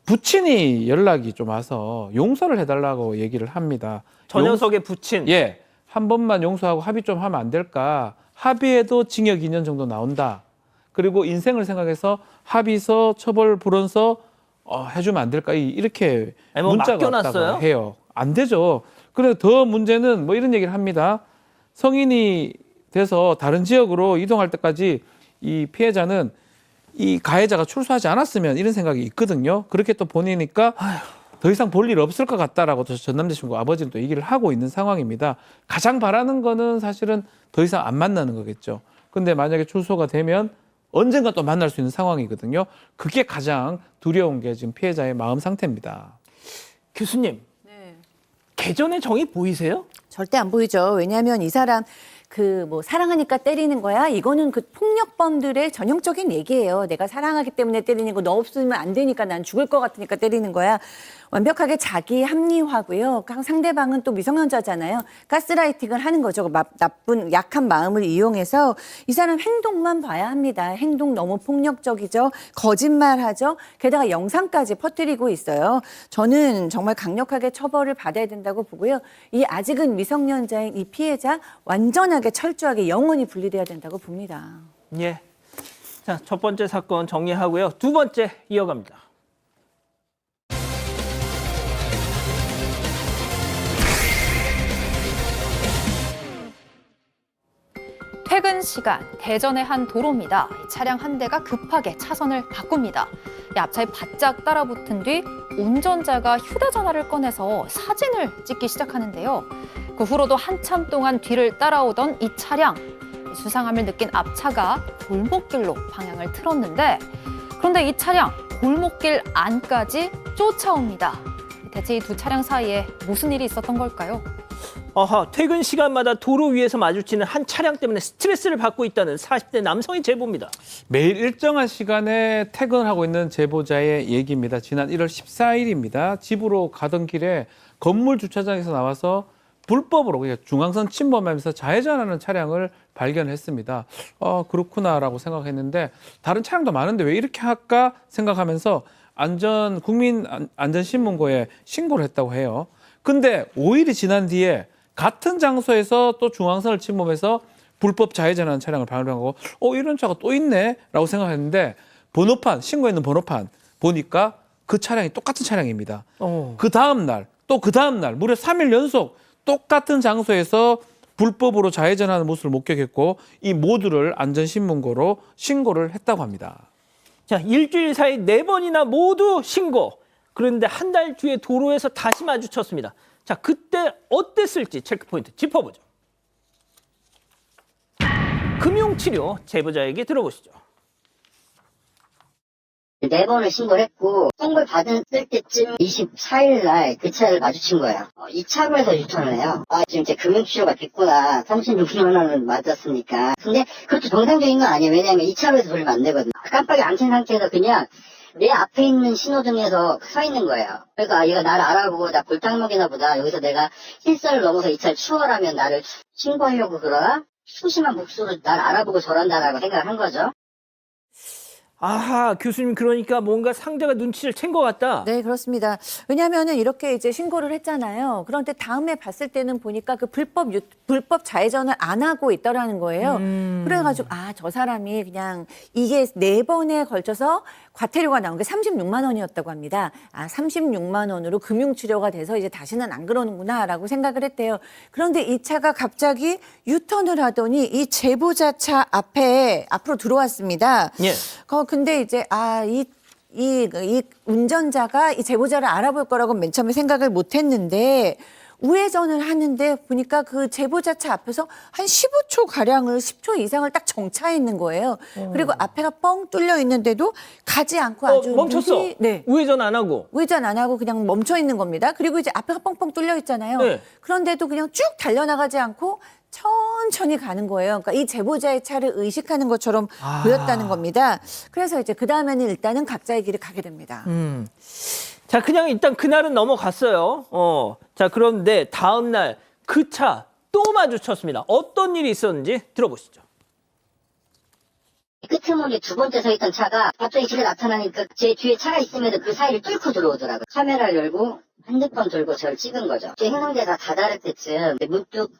부친이 연락이 좀 와서 용서를 해달라고 얘기를 합니다. 저 녀석의 부친. 예. 한 번만 용서하고 합의 좀 하면 안 될까? 합의해도 징역 2년 정도 나온다. 그리고 인생을 생각해서 합의서, 처벌 불원서 해주면 안 될까? 이렇게 아니, 뭐 문자가 맡겨놨어요? 왔다가 해요. 안 되죠. 그래서 더 문제는 뭐 이런 얘기를 합니다. 성인이 돼서 다른 지역으로 이동할 때까지 이 피해자는 이 가해자가 출소하지 않았으면 이런 생각이 있거든요. 그렇게 또 보내니까 더 이상 볼 일 없을 것 같다라고 전 남자친구 아버지는 또 얘기를 하고 있는 상황입니다. 가장 바라는 거는 사실은 더 이상 안 만나는 거겠죠. 근데 만약에 출소가 되면 언젠가 또 만날 수 있는 상황이거든요. 그게 가장 두려운 게 지금 피해자의 마음 상태입니다. 교수님. 개전의 정의 보이세요? 절대 안 보이죠. 왜냐하면 이 사람 사랑하니까 때리는 거야. 이거는 그 폭력범들의 전형적인 얘기예요. 내가 사랑하기 때문에 때리는 거, 너 없으면 안 되니까 난 죽을 것 같으니까 때리는 거야. 완벽하게 자기 합리화고요. 상대방은 또 미성년자잖아요. 가스라이팅을 하는 거죠. 나쁜 약한 마음을 이용해서 이 사람 행동만 봐야 합니다. 행동 너무 폭력적이죠. 거짓말하죠. 게다가 영상까지 퍼뜨리고 있어요. 저는 정말 강력하게 처벌을 받아야 된다고 보고요. 이 아직은 미성년자인 이 피해자 완전하게 철저하게 영원히 분리돼야 된다고 봅니다. 예. 자, 첫 번째 사건 정리하고요. 두 번째 이어갑니다. 퇴근 시간, 대전의 한 도로입니다. 차량 한 대가 급하게 차선을 바꿉니다. 앞차에 바짝 따라붙은 뒤 운전자가 휴대전화를 꺼내서 사진을 찍기 시작하는데요. 그 후로도 한참 동안 뒤를 따라오던 이 차량, 수상함을 느낀 앞차가 골목길로 방향을 틀었는데 그런데 이 차량 골목길 안까지 쫓아옵니다. 대체 이 두 차량 사이에 무슨 일이 있었던 걸까요? 퇴근 시간마다 도로 위에서 마주치는 한 차량 때문에 스트레스를 받고 있다는 40대 남성의 제보입니다. 매일 일정한 시간에 퇴근을 하고 있는 제보자의 얘기입니다. 지난 1월 14일입니다. 집으로 가던 길에 건물 주차장에서 나와서 불법으로 그러니까 중앙선 침범하면서 좌회전하는 차량을 발견했습니다. 그렇구나라고 생각했는데 다른 차량도 많은데 왜 이렇게 할까 생각하면서 국민안전신문고에 신고를 했다고 해요. 근데 5일이 지난 뒤에 같은 장소에서 또 중앙선을 침범해서 불법 좌회전하는 차량을 발견하고 이런 차가 또 있네 라고 생각했는데 신고해 있는 번호판 보니까 그 차량이 똑같은 차량입니다. 그 다음 날 무려 3일 연속 똑같은 장소에서 불법으로 좌회전하는 모습을 목격했고 이 모두를 안전신문고로 신고를 했다고 합니다. 자, 일주일 사이 4번이나 모두 신고. 그런데 한 달 뒤에 도로에서 다시 마주쳤습니다. 자, 그때 어땠을지 체크포인트 짚어보죠. 금융치료 제보자에게 들어보시죠. 4번을 신고했고 신고를 받았을 때쯤 24일 날 그 차를 마주친 거예요. 이 차로에서 유턴을 해요. 지금 제 금융치료가 됐구나. 36만 원을 맞았으니까. 근데 그것도 정상적인 건 아니에요. 왜냐하면 이 차로에서 돌리면 안 되거든요. 깜빡이 안 켠 상태에서 그냥 내 앞에 있는 신호등에서 서 있는 거예요. 그러니까 얘가 나를 알아보고 나 골탕먹이나 보다. 여기서 내가 힐선을 넘어서 이 차를 추월하면 나를 신고하려고 그러나? 소심한 목소리로 나를 알아보고 저런다라고 생각을 한 거죠. 아하, 교수님 그러니까 뭔가 상대가 눈치를 챈 것 같다. 네, 그렇습니다. 왜냐하면은 이렇게 이제 신고를 했잖아요. 그런데 다음에 봤을 때는 보니까 그 불법 좌회전을 안 하고 있더라는 거예요. 그래가지고 저 사람이 그냥 이게 4번에 걸쳐서 과태료가 나온 게 36만 원이었다고 합니다. 36만 원으로 금융치료가 돼서 이제 다시는 안 그러는구나라고 생각을 했대요. 그런데 이 차가 갑자기 유턴을 하더니 이 제보자차 앞으로 들어왔습니다. 예. 근데 이제 이 운전자가 이 제보자를 알아볼 거라고 맨 처음에 생각을 못 했는데 우회전을 하는데 보니까 그 제보자 차 앞에서 한 15초 가량을 10초 이상을 딱 정차해 있는 거예요. 그리고 앞에가 뻥 뚫려 있는데도 가지 않고 아주 멈췄어. 네. 우회전 안 하고. 우회전 안 하고 그냥 멈춰 있는 겁니다. 그리고 이제 앞에가 뻥뻥 뚫려 있잖아요. 네. 그런데도 그냥 쭉 달려나가지 않고 천천히 가는 거예요. 그러니까 이 제보자의 차를 의식하는 것처럼 보였다는 겁니다. 그래서 이제 그 다음에는 일단은 각자의 길을 가게 됩니다. 자, 그냥 일단 그날은 넘어갔어요. 자, 그런데 다음 날 그 차 또 마주쳤습니다. 어떤 일이 있었는지 들어보시죠. 끄트머리 두 번째 서 있던 차가 갑자기 길에 나타나니까 제 뒤에 차가 있음에도 그 사이를 뚫고 들어오더라고요. 카메라를 열고 핸드폰 들고 저를 찍은 거죠. 제 해상대가 다다를 때쯤 문득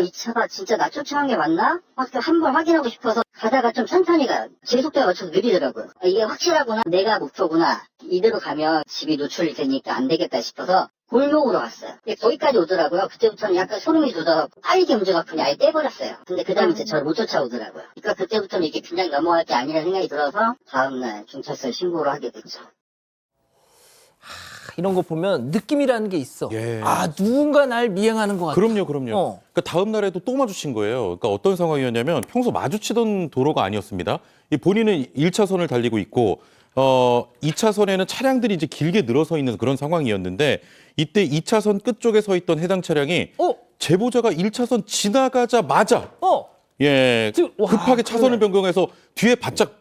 이 차가 진짜 나 쫓아간 게 맞나? 막 한번 확인하고 싶어서 가다가 좀 천천히 가요. 제 속도에 맞춰서 느리더라고요. 이게 확실하구나. 내가 목표구나. 이대로 가면 집이 노출이 되니까 안 되겠다 싶어서 골목으로 갔어요. 거기까지 오더라고요. 그때부터는 약간 소름이 돋아서 빠르게 운전하고 그냥 아예 떼버렸어요. 근데 그 다음에 이제 저를 못 쫓아오더라고요. 그러니까 그때부터는 이게 그냥 넘어갈 게 아니라는 생각이 들어서 다음날 경찰서에 신고를 하게 됐죠. 이런 거 보면 느낌이라는 게 있어. 예. 누군가 날 미행하는 것 같아. 그럼요. 그러니까 다음 날에도 또 마주친 거예요. 그러니까 어떤 상황이었냐면 평소 마주치던 도로가 아니었습니다. 본인은 1차선을 달리고 있고 2차선에는 차량들이 이제 길게 늘어서 있는 그런 상황이었는데 이때 2차선 끝쪽에 서 있던 해당 차량이 제보자가 1차선 지나가자마자 급하게 차선을 변경해서 뒤에 바짝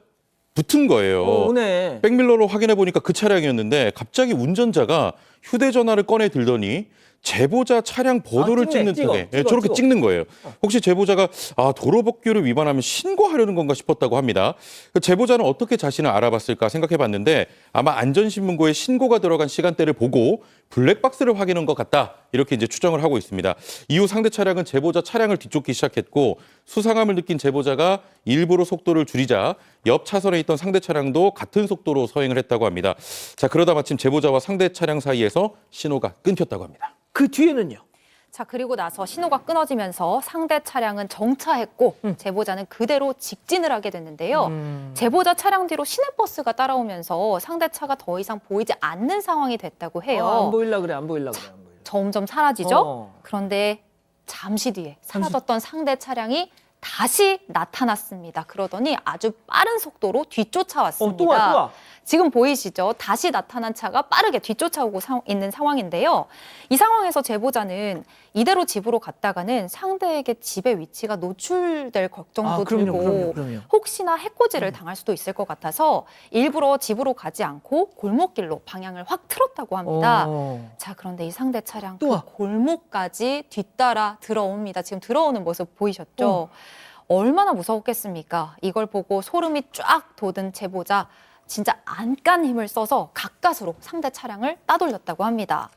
붙은 거예요. 오네. 백밀러로 확인해 보니까 그 차량이었는데 갑자기 운전자가 휴대전화를 꺼내 들더니 제보자 차량 번호를 찍는 척에 저렇게 찍는 거예요. 혹시 제보자가 도로법규를 위반하면 신고하려는 건가 싶었다고 합니다. 제보자는 어떻게 자신을 알아봤을까 생각해봤는데 아마 안전신문고에 신고가 들어간 시간대를 보고 블랙박스를 확인한 것 같다 이렇게 이제 추정을 하고 있습니다. 이후 상대 차량은 제보자 차량을 뒤쫓기 시작했고 수상함을 느낀 제보자가 일부러 속도를 줄이자 옆 차선에 있던 상대 차량도 같은 속도로 서행을 했다고 합니다. 자, 그러다 마침 제보자와 상대 차량 사이에서 신호가 끊겼다고 합니다. 그 뒤에는요? 자, 그리고 나서 신호가 끊어지면서 상대 차량은 정차했고 제보자는 그대로 직진을 하게 됐는데요. 제보자 차량 뒤로 시내버스가 따라오면서 상대 차가 더 이상 보이지 않는 상황이 됐다고 해요. 안 보일라 그래. 점점 사라지죠. 그런데 잠시 뒤에 사라졌던 상대 차량이 다시 나타났습니다. 그러더니 아주 빠른 속도로 뒤쫓아왔습니다. 또 와. 지금 보이시죠? 다시 나타난 차가 빠르게 뒤쫓아오고 있는 상황인데요. 이 상황에서 제보자는 이대로 집으로 갔다가는 상대에게 집의 위치가 노출될 걱정도 들고 그럼요. 혹시나 해코지를 당할 수도 있을 것 같아서 일부러 집으로 가지 않고 골목길로 방향을 확 틀었다고 합니다. 자, 그런데 이 상대 차량 그 골목까지 뒤따라 들어옵니다. 지금 들어오는 모습 보이셨죠? 얼마나 무서웠겠습니까? 이걸 보고 소름이 쫙 돋은 제보자. 진짜 안간 힘을 써서 가까스로 상대 차량을 따돌렸다고 합니다.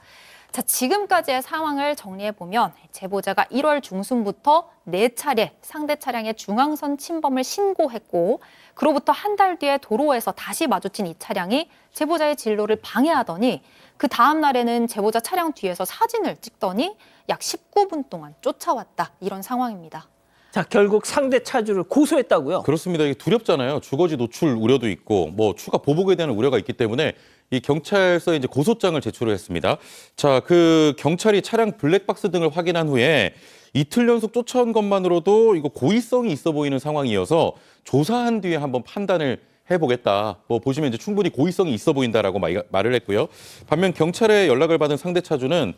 자, 지금까지의 상황을 정리해보면 제보자가 1월 중순부터 4차례 상대 차량의 중앙선 침범을 신고했고 그로부터 한 달 뒤에 도로에서 다시 마주친 이 차량이 제보자의 진로를 방해하더니 그 다음 날에는 제보자 차량 뒤에서 사진을 찍더니 약 19분 동안 쫓아왔다. 이런 상황입니다. 자, 결국 상대 차주를 고소했다고요? 그렇습니다. 이게 두렵잖아요. 주거지 노출 우려도 있고 추가 보복에 대한 우려가 있기 때문에 이 경찰서에 이제 고소장을 제출을 했습니다. 자, 그 경찰이 차량 블랙박스 등을 확인한 후에 이틀 연속 쫓아온 것만으로도 이거 고의성이 있어 보이는 상황이어서 조사한 뒤에 한번 판단을 해보겠다. 보시면 이제 충분히 고의성이 있어 보인다라고 말을 했고요. 반면 경찰의 연락을 받은 상대 차주는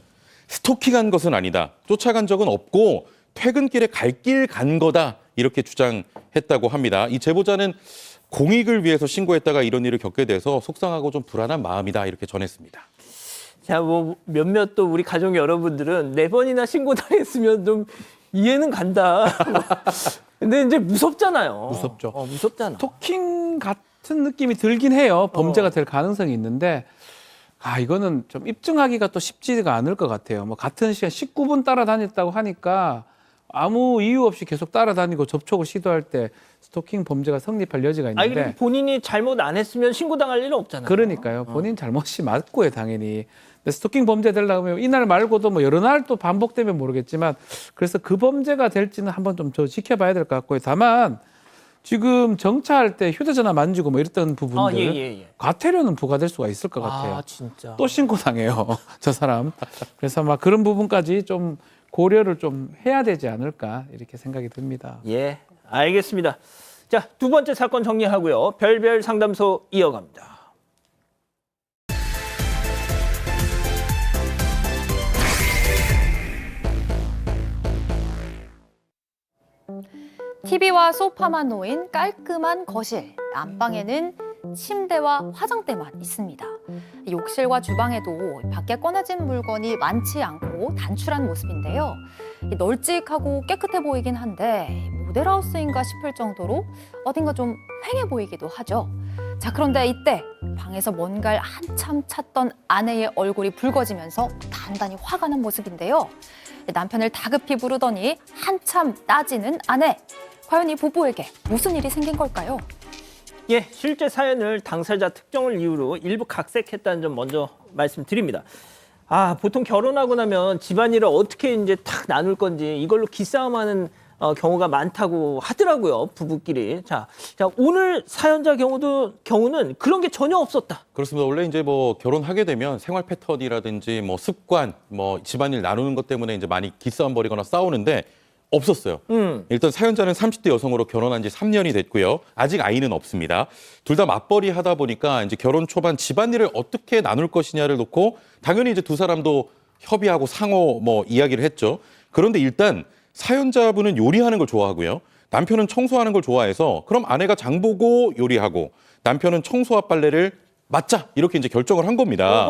스토킹한 것은 아니다. 쫓아간 적은 없고 퇴근길에 갈 길 간 거다. 이렇게 주장했다고 합니다. 이 제보자는 공익을 위해서 신고했다가 이런 일을 겪게 돼서 속상하고 좀 불안한 마음이다. 이렇게 전했습니다. 자, 몇몇 또 우리 가족 여러분들은 4번이나 신고 당했으면 좀 이해는 간다. 근데 이제 무섭잖아요. 무섭죠. 무섭잖아. 스토킹 같은 느낌이 들긴 해요. 범죄가 될 가능성이 있는데 이거는 좀 입증하기가 또 쉽지가 않을 것 같아요. 뭐 같은 시간 19분 따라다녔다고 하니까 아무 이유 없이 계속 따라다니고 접촉을 시도할 때 스토킹 범죄가 성립할 여지가 아니, 있는데 그럼 본인이 잘못 안 했으면 신고당할 일은 없잖아요. 그러니까요. 본인 잘못이 맞고요, 당연히. 근데 스토킹 범죄 되려고 하면 이날 말고도 뭐 여러 날 또 반복되면 모르겠지만 그래서 그 범죄가 될지는 한번 좀 더 지켜봐야 될 것 같고요. 다만 지금 정차할 때 휴대전화 만지고 뭐 이랬던 부분들 과태료는 부과될 수가 있을 것 같아요. 진짜. 또 신고당해요, 저 사람. 그래서 막 그런 부분까지 좀 고려를 좀 해야 되지 않을까 이렇게 생각이 듭니다. 예, 알겠습니다. 자, 두 번째 사건 정리하고요. 별별 상담소 이어갑니다. TV와 소파만 놓인 깔끔한 거실, 안방에는 침대와 화장대만 있습니다. 욕실과 주방에도 밖에 꺼내진 물건이 많지 않고 단출한 모습인데요. 널찍하고 깨끗해 보이긴 한데 모델하우스인가 싶을 정도로 어딘가 좀 휑해 보이기도 하죠. 자, 그런데 이때 방에서 뭔가를 한참 찾던 아내의 얼굴이 붉어지면서 단단히 화가 난 모습인데요. 남편을 다급히 부르더니 한참 따지는 아내. 과연 이 부부에게 무슨 일이 생긴 걸까요? 예, 실제 사연을 당사자 특정을 이유로 일부 각색했다는 점 먼저 말씀드립니다. 보통 결혼하고 나면 집안일을 어떻게 이제 탁 나눌 건지 이걸로 기싸움하는 경우가 많다고 하더라고요, 부부끼리. 자, 오늘 사연자 경우는 그런 게 전혀 없었다. 그렇습니다. 원래 이제 뭐 결혼하게 되면 생활 패턴이라든지 뭐 습관, 뭐 집안일 나누는 것 때문에 이제 많이 기싸움 벌이거나 싸우는데 없었어요. 일단 사연자는 30대 여성으로 결혼한 지 3년이 됐고요. 아직 아이는 없습니다. 둘 다 맞벌이 하다 보니까 이제 결혼 초반 집안일을 어떻게 나눌 것이냐를 놓고 당연히 이제 두 사람도 협의하고 상호 뭐 이야기를 했죠. 그런데 일단 사연자분은 요리하는 걸 좋아하고요. 남편은 청소하는 걸 좋아해서 그럼 아내가 장 보고 요리하고 남편은 청소와 빨래를 맡자 이렇게 이제 결정을 한 겁니다.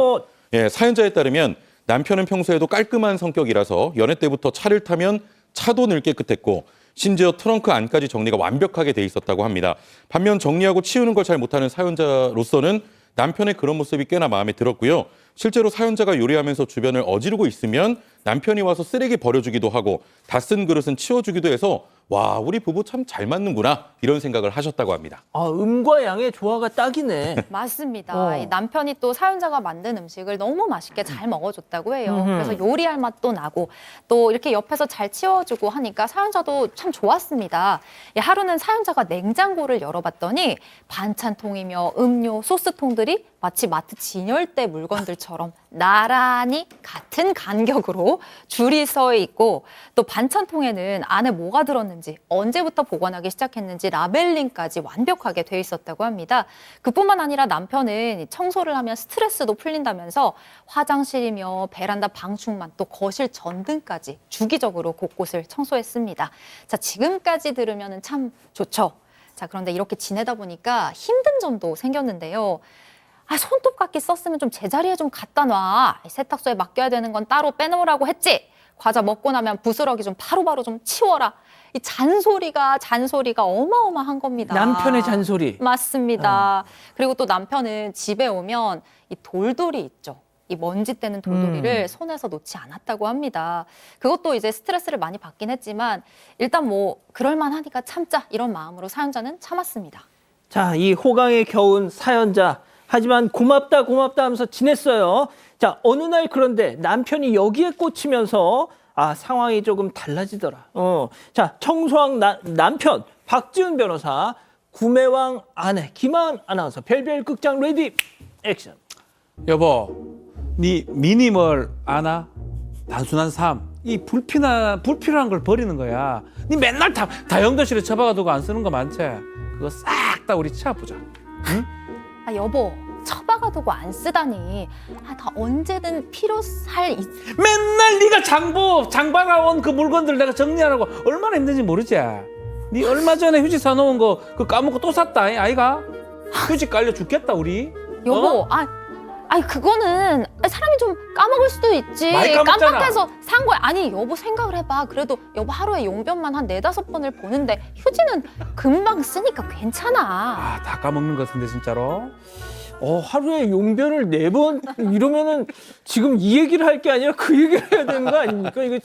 예, 사연자에 따르면 남편은 평소에도 깔끔한 성격이라서 연애 때부터 차를 타면 차도 늘 깨끗했고 심지어 트렁크 안까지 정리가 완벽하게 돼 있었다고 합니다. 반면 정리하고 치우는 걸 잘 못하는 사연자로서는 남편의 그런 모습이 꽤나 마음에 들었고요. 실제로 사연자가 요리하면서 주변을 어지르고 있으면 남편이 와서 쓰레기 버려주기도 하고 다 쓴 그릇은 치워주기도 해서 와, 우리 부부 참 잘 맞는구나 이런 생각을 하셨다고 합니다. 음과 양의 조화가 딱이네. 맞습니다. 이 남편이 또 사연자가 만든 음식을 너무 맛있게 잘 먹어줬다고 해요. 그래서 요리할 맛도 나고 또 이렇게 옆에서 잘 치워주고 하니까 사연자도 참 좋았습니다. 하루는 사연자가 냉장고를 열어봤더니 반찬통이며 음료, 소스통들이 마치 마트 진열대 물건들처럼 나란히 같은 간격으로 줄이 서 있고 또 반찬통에는 안에 뭐가 들었는지 언제부터 보관하기 시작했는지 라벨링까지 완벽하게 돼 있었다고 합니다. 그뿐만 아니라 남편은 청소를 하면 스트레스도 풀린다면서 화장실이며 베란다 방충망 또 거실 전등까지 주기적으로 곳곳을 청소했습니다. 자, 지금까지 들으면 참 좋죠. 자, 그런데 이렇게 지내다 보니까 힘든 점도 생겼는데요. 손톱깎이 썼으면 좀 제자리에 좀 갖다 놔. 세탁소에 맡겨야 되는 건 따로 빼놓으라고 했지. 과자 먹고 나면 부스러기 좀 바로바로 좀 치워라. 이 잔소리가 어마어마한 겁니다. 남편의 잔소리. 맞습니다. 그리고 또 남편은 집에 오면 이 돌돌이 있죠. 이 먼지 떼는 돌돌이를 손에서 놓지 않았다고 합니다. 그것도 이제 스트레스를 많이 받긴 했지만 일단 뭐 그럴만하니까 참자 이런 마음으로 사연자는 참았습니다. 자, 이 호강에 겨운 사연자. 하지만 고맙다 하면서 지냈어요. 자, 어느 날 그런데 남편이 여기에 꽂히면서 상황이 조금 달라지더라. 자, 청소왕 남편 박지훈 변호사, 구매왕 아내 김하은 아나운서, 별별 극장 레디 액션. 여보, 네 미니멀 아나? 단순한 삶. 이 불필요한 걸 버리는 거야. 네 맨날 다용도실에 처박아두고 안 쓰는 거 많지? 그거 싹 다 우리 치워보자. 응? 여보, 처박아두고 안 쓰다니. 다 언제든 필요할 맨날 네가 장봐라온 그 물건들 내가 정리하라고 얼마나 힘든지 모르지? 네 얼마 전에 휴지 사놓은 거 그 까먹고 또 샀다, 아이가? 휴지 깔려 죽겠다 우리. 여보, 그거는 사람이 좀 까먹을 수도 있지. 많이 까먹잖아. 깜빡해서 산 거야. 아니 여보 생각을 해봐. 그래도 여보 하루에 용변만 한 4-5번을 보는데 휴지는 금방 쓰니까 괜찮아. 아, 다 까먹는 것 같은데 진짜로. 하루에 용변을 4번 이러면은 지금 이 얘기를 할 게 아니라 그 얘기를 해야 되는 거 아닙니까? 이거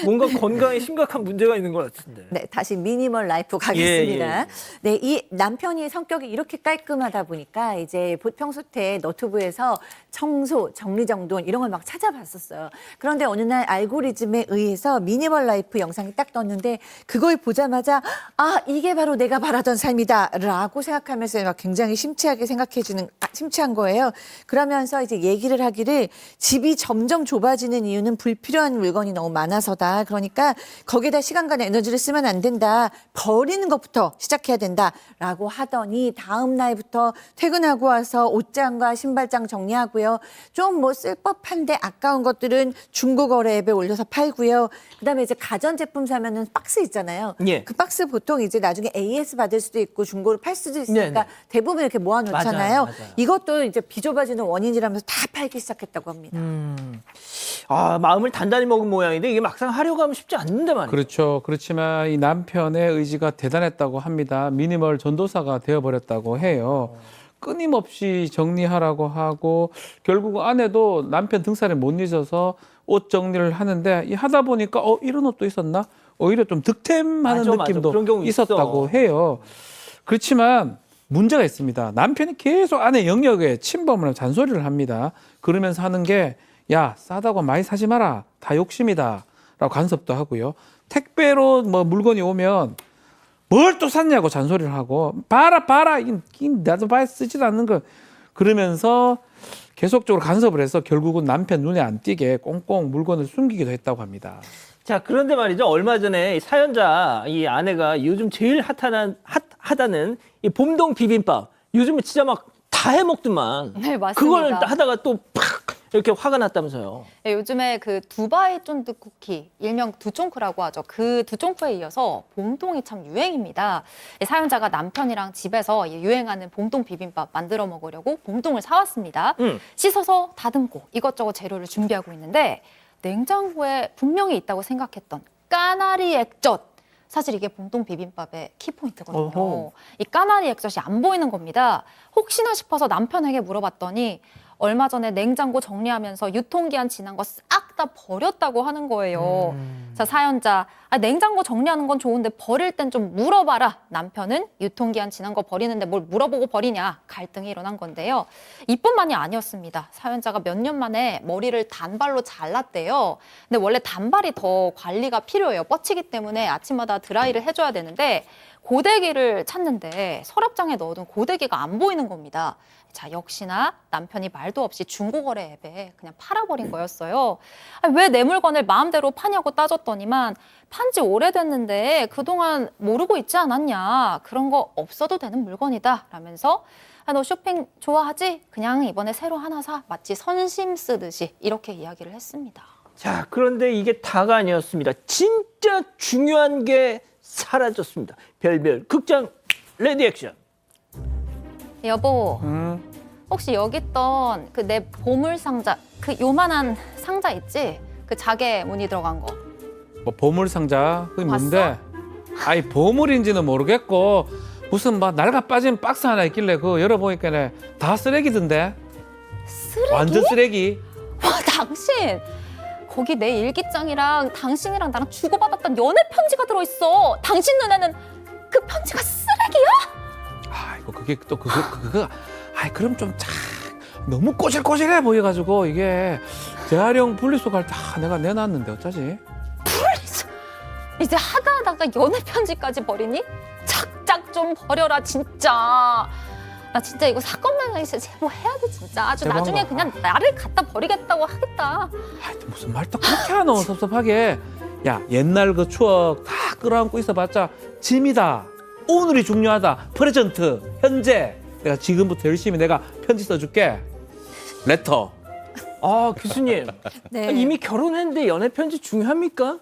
뭔가 건강에 심각한 문제가 있는 것 같은데. 네, 다시 미니멀 라이프 가겠습니다. 예. 네, 이 남편이 성격이 이렇게 깔끔하다 보니까 이제 평소 때 너튜브에서 청소, 정리정돈 이런 걸 막 찾아봤었어요. 그런데 어느 날 알고리즘에 의해서 미니멀 라이프 영상이 딱 떴는데 그걸 보자마자 아, 이게 바로 내가 바라던 삶이다라고 생각하면서 막 굉장히 심취하게 심취한 거예요. 그러면서 이제 얘기를 하기를 집이 점점 좁아지는 이유는 불필요한 물건이 너무 많아서다. 그러니까 거기에다 시간과 에너지를 쓰면 안 된다. 버리는 것부터 시작해야 된다라고 하더니 다음 날부터 퇴근하고 와서 옷장과 신발장 정리하고요. 좀 뭐 쓸 법한데 아까운 것들은 중고거래 앱에 올려서 팔고요. 그다음에 이제 가전제품 사면은 박스 있잖아요. 예. 그 박스 보통 이제 나중에 AS 받을 수도 있고 중고로 팔 수도 있으니까 네네. 대부분 이렇게 모아놓잖아요. 맞아요. 이것도 이제 비좁아지는 원인이라면서 다 팔기 시작했다고 합니다. 마음을 단단히 먹은 모양인데 이게 막상 하려고 하면 쉽지 않는데 말이에요. 그렇죠. 그렇지만 이 남편의 의지가 대단했다고 합니다. 미니멀 전도사가 되어버렸다고 해요. 끊임없이 정리하라고 하고 결국 아내도 남편 등살에 못 잊어서 옷 정리를 하는데 이 하다 보니까 이런 옷도 있었나? 오히려 좀 득템하는 맞아, 맞아. 느낌도 그런 경우 있어. 있었다고 해요. 그렇지만 문제가 있습니다. 남편이 계속 아내 영역에 침범을 하고 잔소리를 합니다. 그러면서 하는 게 야, 싸다고 많이 사지 마라. 다 욕심이다. 라고 간섭도 하고요. 택배로 뭐 물건이 오면 뭘 또 샀냐고 잔소리를 하고 봐라 나도 봐야 쓰지도 않는 거 그러면서 계속적으로 간섭을 해서 결국은 남편 눈에 안 띄게 꽁꽁 물건을 숨기기도 했다고 합니다. 자, 그런데 말이죠. 얼마 전에 이 사연자 이 아내가 요즘 제일 핫하다는 이 봄동 비빔밥. 요즘에 진짜 막 다 해먹더만. 네, 맞습니다. 그걸 하다가 또 팍 이렇게 화가 났다면서요. 네, 요즘에 그 두바이 쫀득 쿠키, 일명 두쫑크라고 하죠. 그 두쫑크에 이어서 봄동이 참 유행입니다. 사연자가 남편이랑 집에서 유행하는 봄동 비빔밥 만들어 먹으려고 봄동을 사왔습니다. 씻어서 다듬고 이것저것 재료를 준비하고 있는데 냉장고에 분명히 있다고 생각했던 까나리 액젓. 사실 이게 봄동 비빔밥의 키포인트거든요. 어허. 이 까나리 액젓이 안 보이는 겁니다. 혹시나 싶어서 남편에게 물어봤더니 얼마 전에 냉장고 정리하면서 유통기한 지난 거 싹 다 버렸다고 하는 거예요. 자, 사연자, 냉장고 정리하는 건 좋은데 버릴 땐 좀 물어봐라. 남편은 유통기한 지난 거 버리는데 뭘 물어보고 버리냐. 갈등이 일어난 건데요. 이뿐만이 아니었습니다. 사연자가 몇 년 만에 머리를 단발로 잘랐대요. 근데 원래 단발이 더 관리가 필요해요. 뻗치기 때문에 아침마다 드라이를 해줘야 되는데 고데기를 찾는데 서랍장에 넣어둔 고데기가 안 보이는 겁니다. 자, 역시나 남편이 말도 없이 중고거래 앱에 그냥 팔아버린 거였어요. 왜 내 물건을 마음대로 파냐고 따졌더니만 판지 오래됐는데 그동안 모르고 있지 않았냐. 그런 거 없어도 되는 물건이다. 라면서 너 쇼핑 좋아하지? 그냥 이번에 새로 하나 사. 마치 선심 쓰듯이 이렇게 이야기를 했습니다. 자, 그런데 이게 다가 아니었습니다. 진짜 중요한 게 사라졌습니다. 별별 극장 레디 액션. 여보, 혹시 여기 있던 그 내 보물 상자, 그 요만한 상자 있지? 그 자개 무늬 들어간 거. 뭐 보물 상자 그게 봤어? 뭔데? 아니 보물인지는 모르겠고 무슨 막 낡아 빠진 박스 하나 있길래 그거 열어보니까 다 쓰레기던데. 쓰레기? 완전 쓰레기. 와, 당신! 거기 내 일기장이랑 당신이랑 나랑 주고받았던 연애 편지가 들어있어. 당신 눈에는 그 편지가 쓰레기야? 아이고 그게 또 그거 그럼 좀 너무 꼬질꼬질해 보여가지고 이게 재활용 분리수거할 때 내가 내놨는데 어쩌지? 분리수 이제 하다가 연애 편지까지 버리니? 작작 좀 버려라 진짜. 나 진짜 이거 사건 men에서 제보해야 돼 진짜. 아주 제보한 나중에 거야. 그냥 나를 갖다 버리겠다고 하겠다. 무슨 말 또 그렇게 하노 섭섭하게. 야 옛날 그 추억 다 끌어안고 있어봤자 짐이다. 오늘이 중요하다. 프레젠트 현재. 내가 지금부터 열심히 내가 편지 써줄게. 레터. 교수님. 네. 이미 결혼했는데 연애 편지 중요합니까?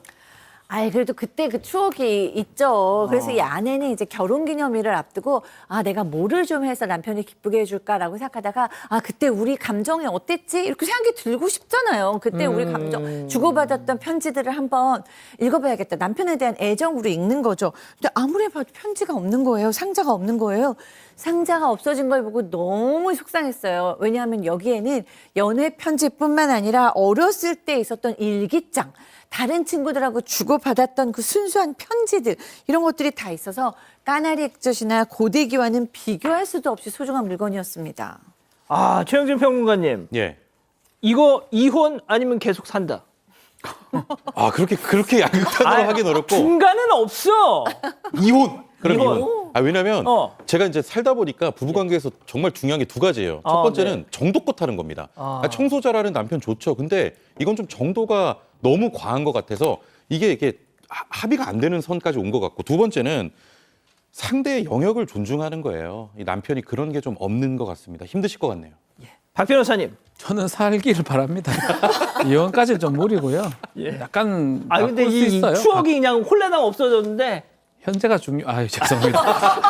아이, 그래도 그때 그 추억이 있죠. 그래서 이 아내는 이제 결혼기념일을 앞두고 아, 내가 뭐를 좀 해서 남편을 기쁘게 해줄까라고 생각하다가 아, 그때 우리 감정이 어땠지? 이렇게 생각이 들고 싶잖아요. 그때 우리 감정 주고받았던 편지들을 한번 읽어봐야겠다. 남편에 대한 애정으로 읽는 거죠. 근데 아무리 봐도 편지가 없는 거예요. 상자가 없는 거예요. 상자가 없어진 걸 보고 너무 속상했어요. 왜냐하면 여기에는 연애 편지뿐만 아니라 어렸을 때 있었던 일기장, 다른 친구들하고 주고받았던 그 순수한 편지들 이런 것들이 다 있어서 까나리 액젓이나 고데기와는 비교할 수도 없이 소중한 물건이었습니다. 아, 최영진 평론가님. 예. 이거 이혼 아니면 계속 산다. 아, 그렇게 양극단으로 하긴 어렵고. 중간은 없어. 이혼. 그럼 이혼. 이혼. 아, 왜냐면 제가 이제 살다 보니까 부부관계에서 정말 중요한 게 두 가지예요. 첫 번째는 네. 정도껏 하는 겁니다. 청소 잘하는 남편 좋죠. 근데 이건 좀 정도가 너무 과한 것 같아서 이게 합의가 안 되는 선까지 온 것 같고, 두 번째는 상대의 영역을 존중하는 거예요. 이 남편이 그런 게 좀 없는 것 같습니다. 힘드실 것 같네요. 박 변호사님. 저는 살기를 바랍니다. 이혼까지는 좀 무리고요. 약간 아, 근데 바꿀 수 이 있어요. 추억이 그냥 홀라당 없어졌는데. 현재가 아유, 죄송합니다.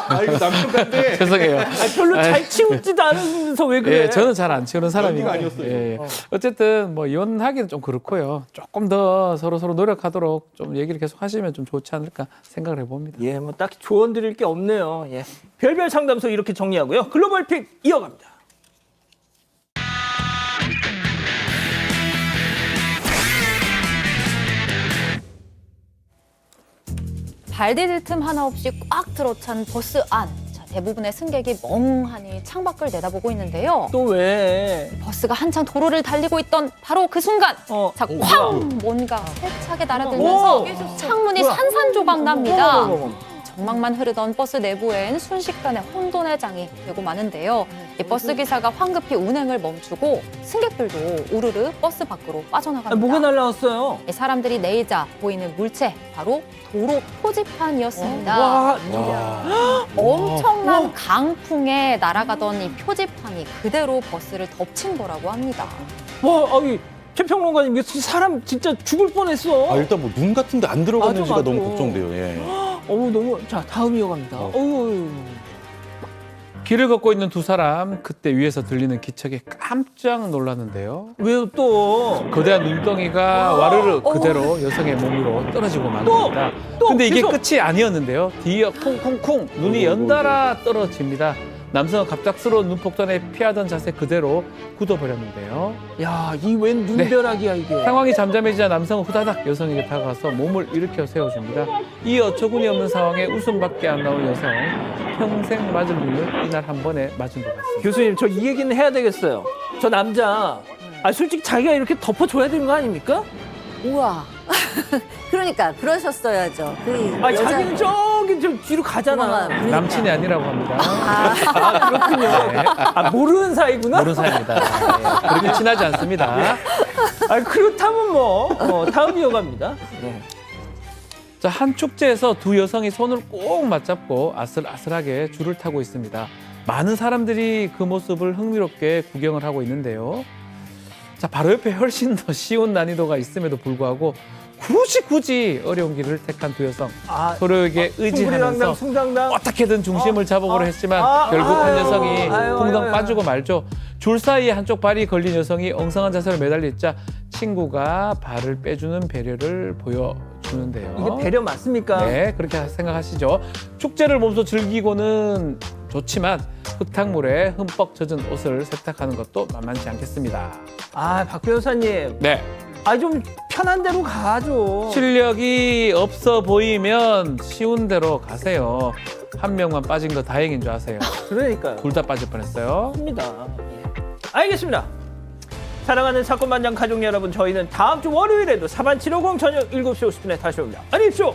아, 이거 남편 같네. 죄송해요. 별로 잘 치우지도 않으면서 왜 그래? 예, 저는 잘 안 치우는 사람이고. 아니었어요. 예. 어쨌든 뭐 이혼하기는 좀 그렇고요. 조금 더 서로 노력하도록 좀 얘기를 계속 하시면 좀 좋지 않을까 생각을 해봅니다. 예, 뭐 딱히 조언 드릴 게 없네요. 예. 별별 상담소 이렇게 정리하고요. 글로벌 픽 이어갑니다. 발 디딜 틈 하나 없이 꽉 들어찬 버스 안. 자, 대부분의 승객이 멍하니 창밖을 내다보고 있는데요. 또 왜? 버스가 한창 도로를 달리고 있던 바로 그 순간, 자, 쾅! 뭔가 세차게 날아들면서 창문이 산산조각 납니다. 정막만 흐르던 버스 내부엔 순식간에 혼돈의 되고 마는데요. 이 버스 기사가 황급히 운행을 멈추고 승객들도 우르르 버스 밖으로 빠져나갑니다. 뭐가 날라왔어요? 이 사람들이 내리자 보이는 물체, 바로 도로 표지판이었습니다. 와, 엄청난 강풍에 날아가던 이 표지판이 그대로 버스를 덮친 거라고 합니다. 와, 아니, 최평론가님, 이거 사람 진짜 죽을 뻔했어. 아, 일단 뭐 눈 같은 데 안 들어갔는지가 맞아. 너무 걱정돼요. 예. 어우, 너무. 자, 다음 이어갑니다. 어우. 길을 걷고 있는 두 사람, 그때 위에서 들리는 기척에 깜짝 놀랐는데요. 왜요 또? 거대한 눈덩이가 와르르 그대로 여성의 몸으로 떨어지고 맙니다. 근데 이게 계속. 끝이 아니었는데요. 뒤이어 쿵쿵쿵 눈이 연달아 떨어집니다. 남성은 갑작스러운 눈폭탄에 피하던 자세 그대로 굳어버렸는데요. 야, 이 웬 눈벼락이야, 이게. 상황이 잠잠해지자 남성은 후다닥 여성에게 다가가서 몸을 일으켜 세워줍니다. 이 어처구니 없는 상황에 웃음밖에 안 나온 여성, 평생 맞을 눈을 이날 한 번에 맞은 것 같습니다. 교수님, 저 이 얘기는 해야 되겠어요. 저 남자, 솔직히 자기가 이렇게 덮어줘야 되는 거 아닙니까? 우와. 그러니까 그러셨어야죠. 자기는 저기 저 뒤로 가잖아. 남친이 아니라고 합니다. 그렇군요. 네. 모르는 사이구나? 모르는 사이입니다. 네. 그렇게 친하지 않습니다. 그렇다면 뭐, 다음 이어갑니다. 네. 자, 한 축제에서 두 여성이 손을 꼭 맞잡고 아슬아슬하게 줄을 타고 있습니다. 많은 사람들이 그 모습을 흥미롭게 구경을 하고 있는데요. 자, 바로 옆에 훨씬 더 쉬운 난이도가 있음에도 불구하고 굳이 어려운 길을 택한 두 여성. 서로에게 의지하면서 숭당당. 어떻게든 중심을 잡아보려 했지만 결국 한 여성이 붕덩 빠지고 말죠. 줄 사이에 한쪽 발이 걸린 여성이 엉성한 자세로 매달리자 친구가 발을 빼주는 배려를 보여주는데요. 이게 배려 맞습니까? 네, 그렇게 생각하시죠. 축제를 몸소 즐기고는 좋지만 흙탕물에 흠뻑 젖은 옷을 세탁하는 것도 만만치 않겠습니다. 박 변호사님. 네. 좀 편한 대로 가죠. 실력이 없어 보이면 쉬운 대로 가세요. 한 명만 빠진 거 다행인 줄 아세요. 그러니까요. 둘 다 빠질 뻔했어요. 맞습니다. 알겠습니다. 사랑하는 사건반장 가족 여러분, 저희는 다음 주 월요일에도 4반 750 저녁 7시 50분에 다시 옵니다. 안녕히 계십시오.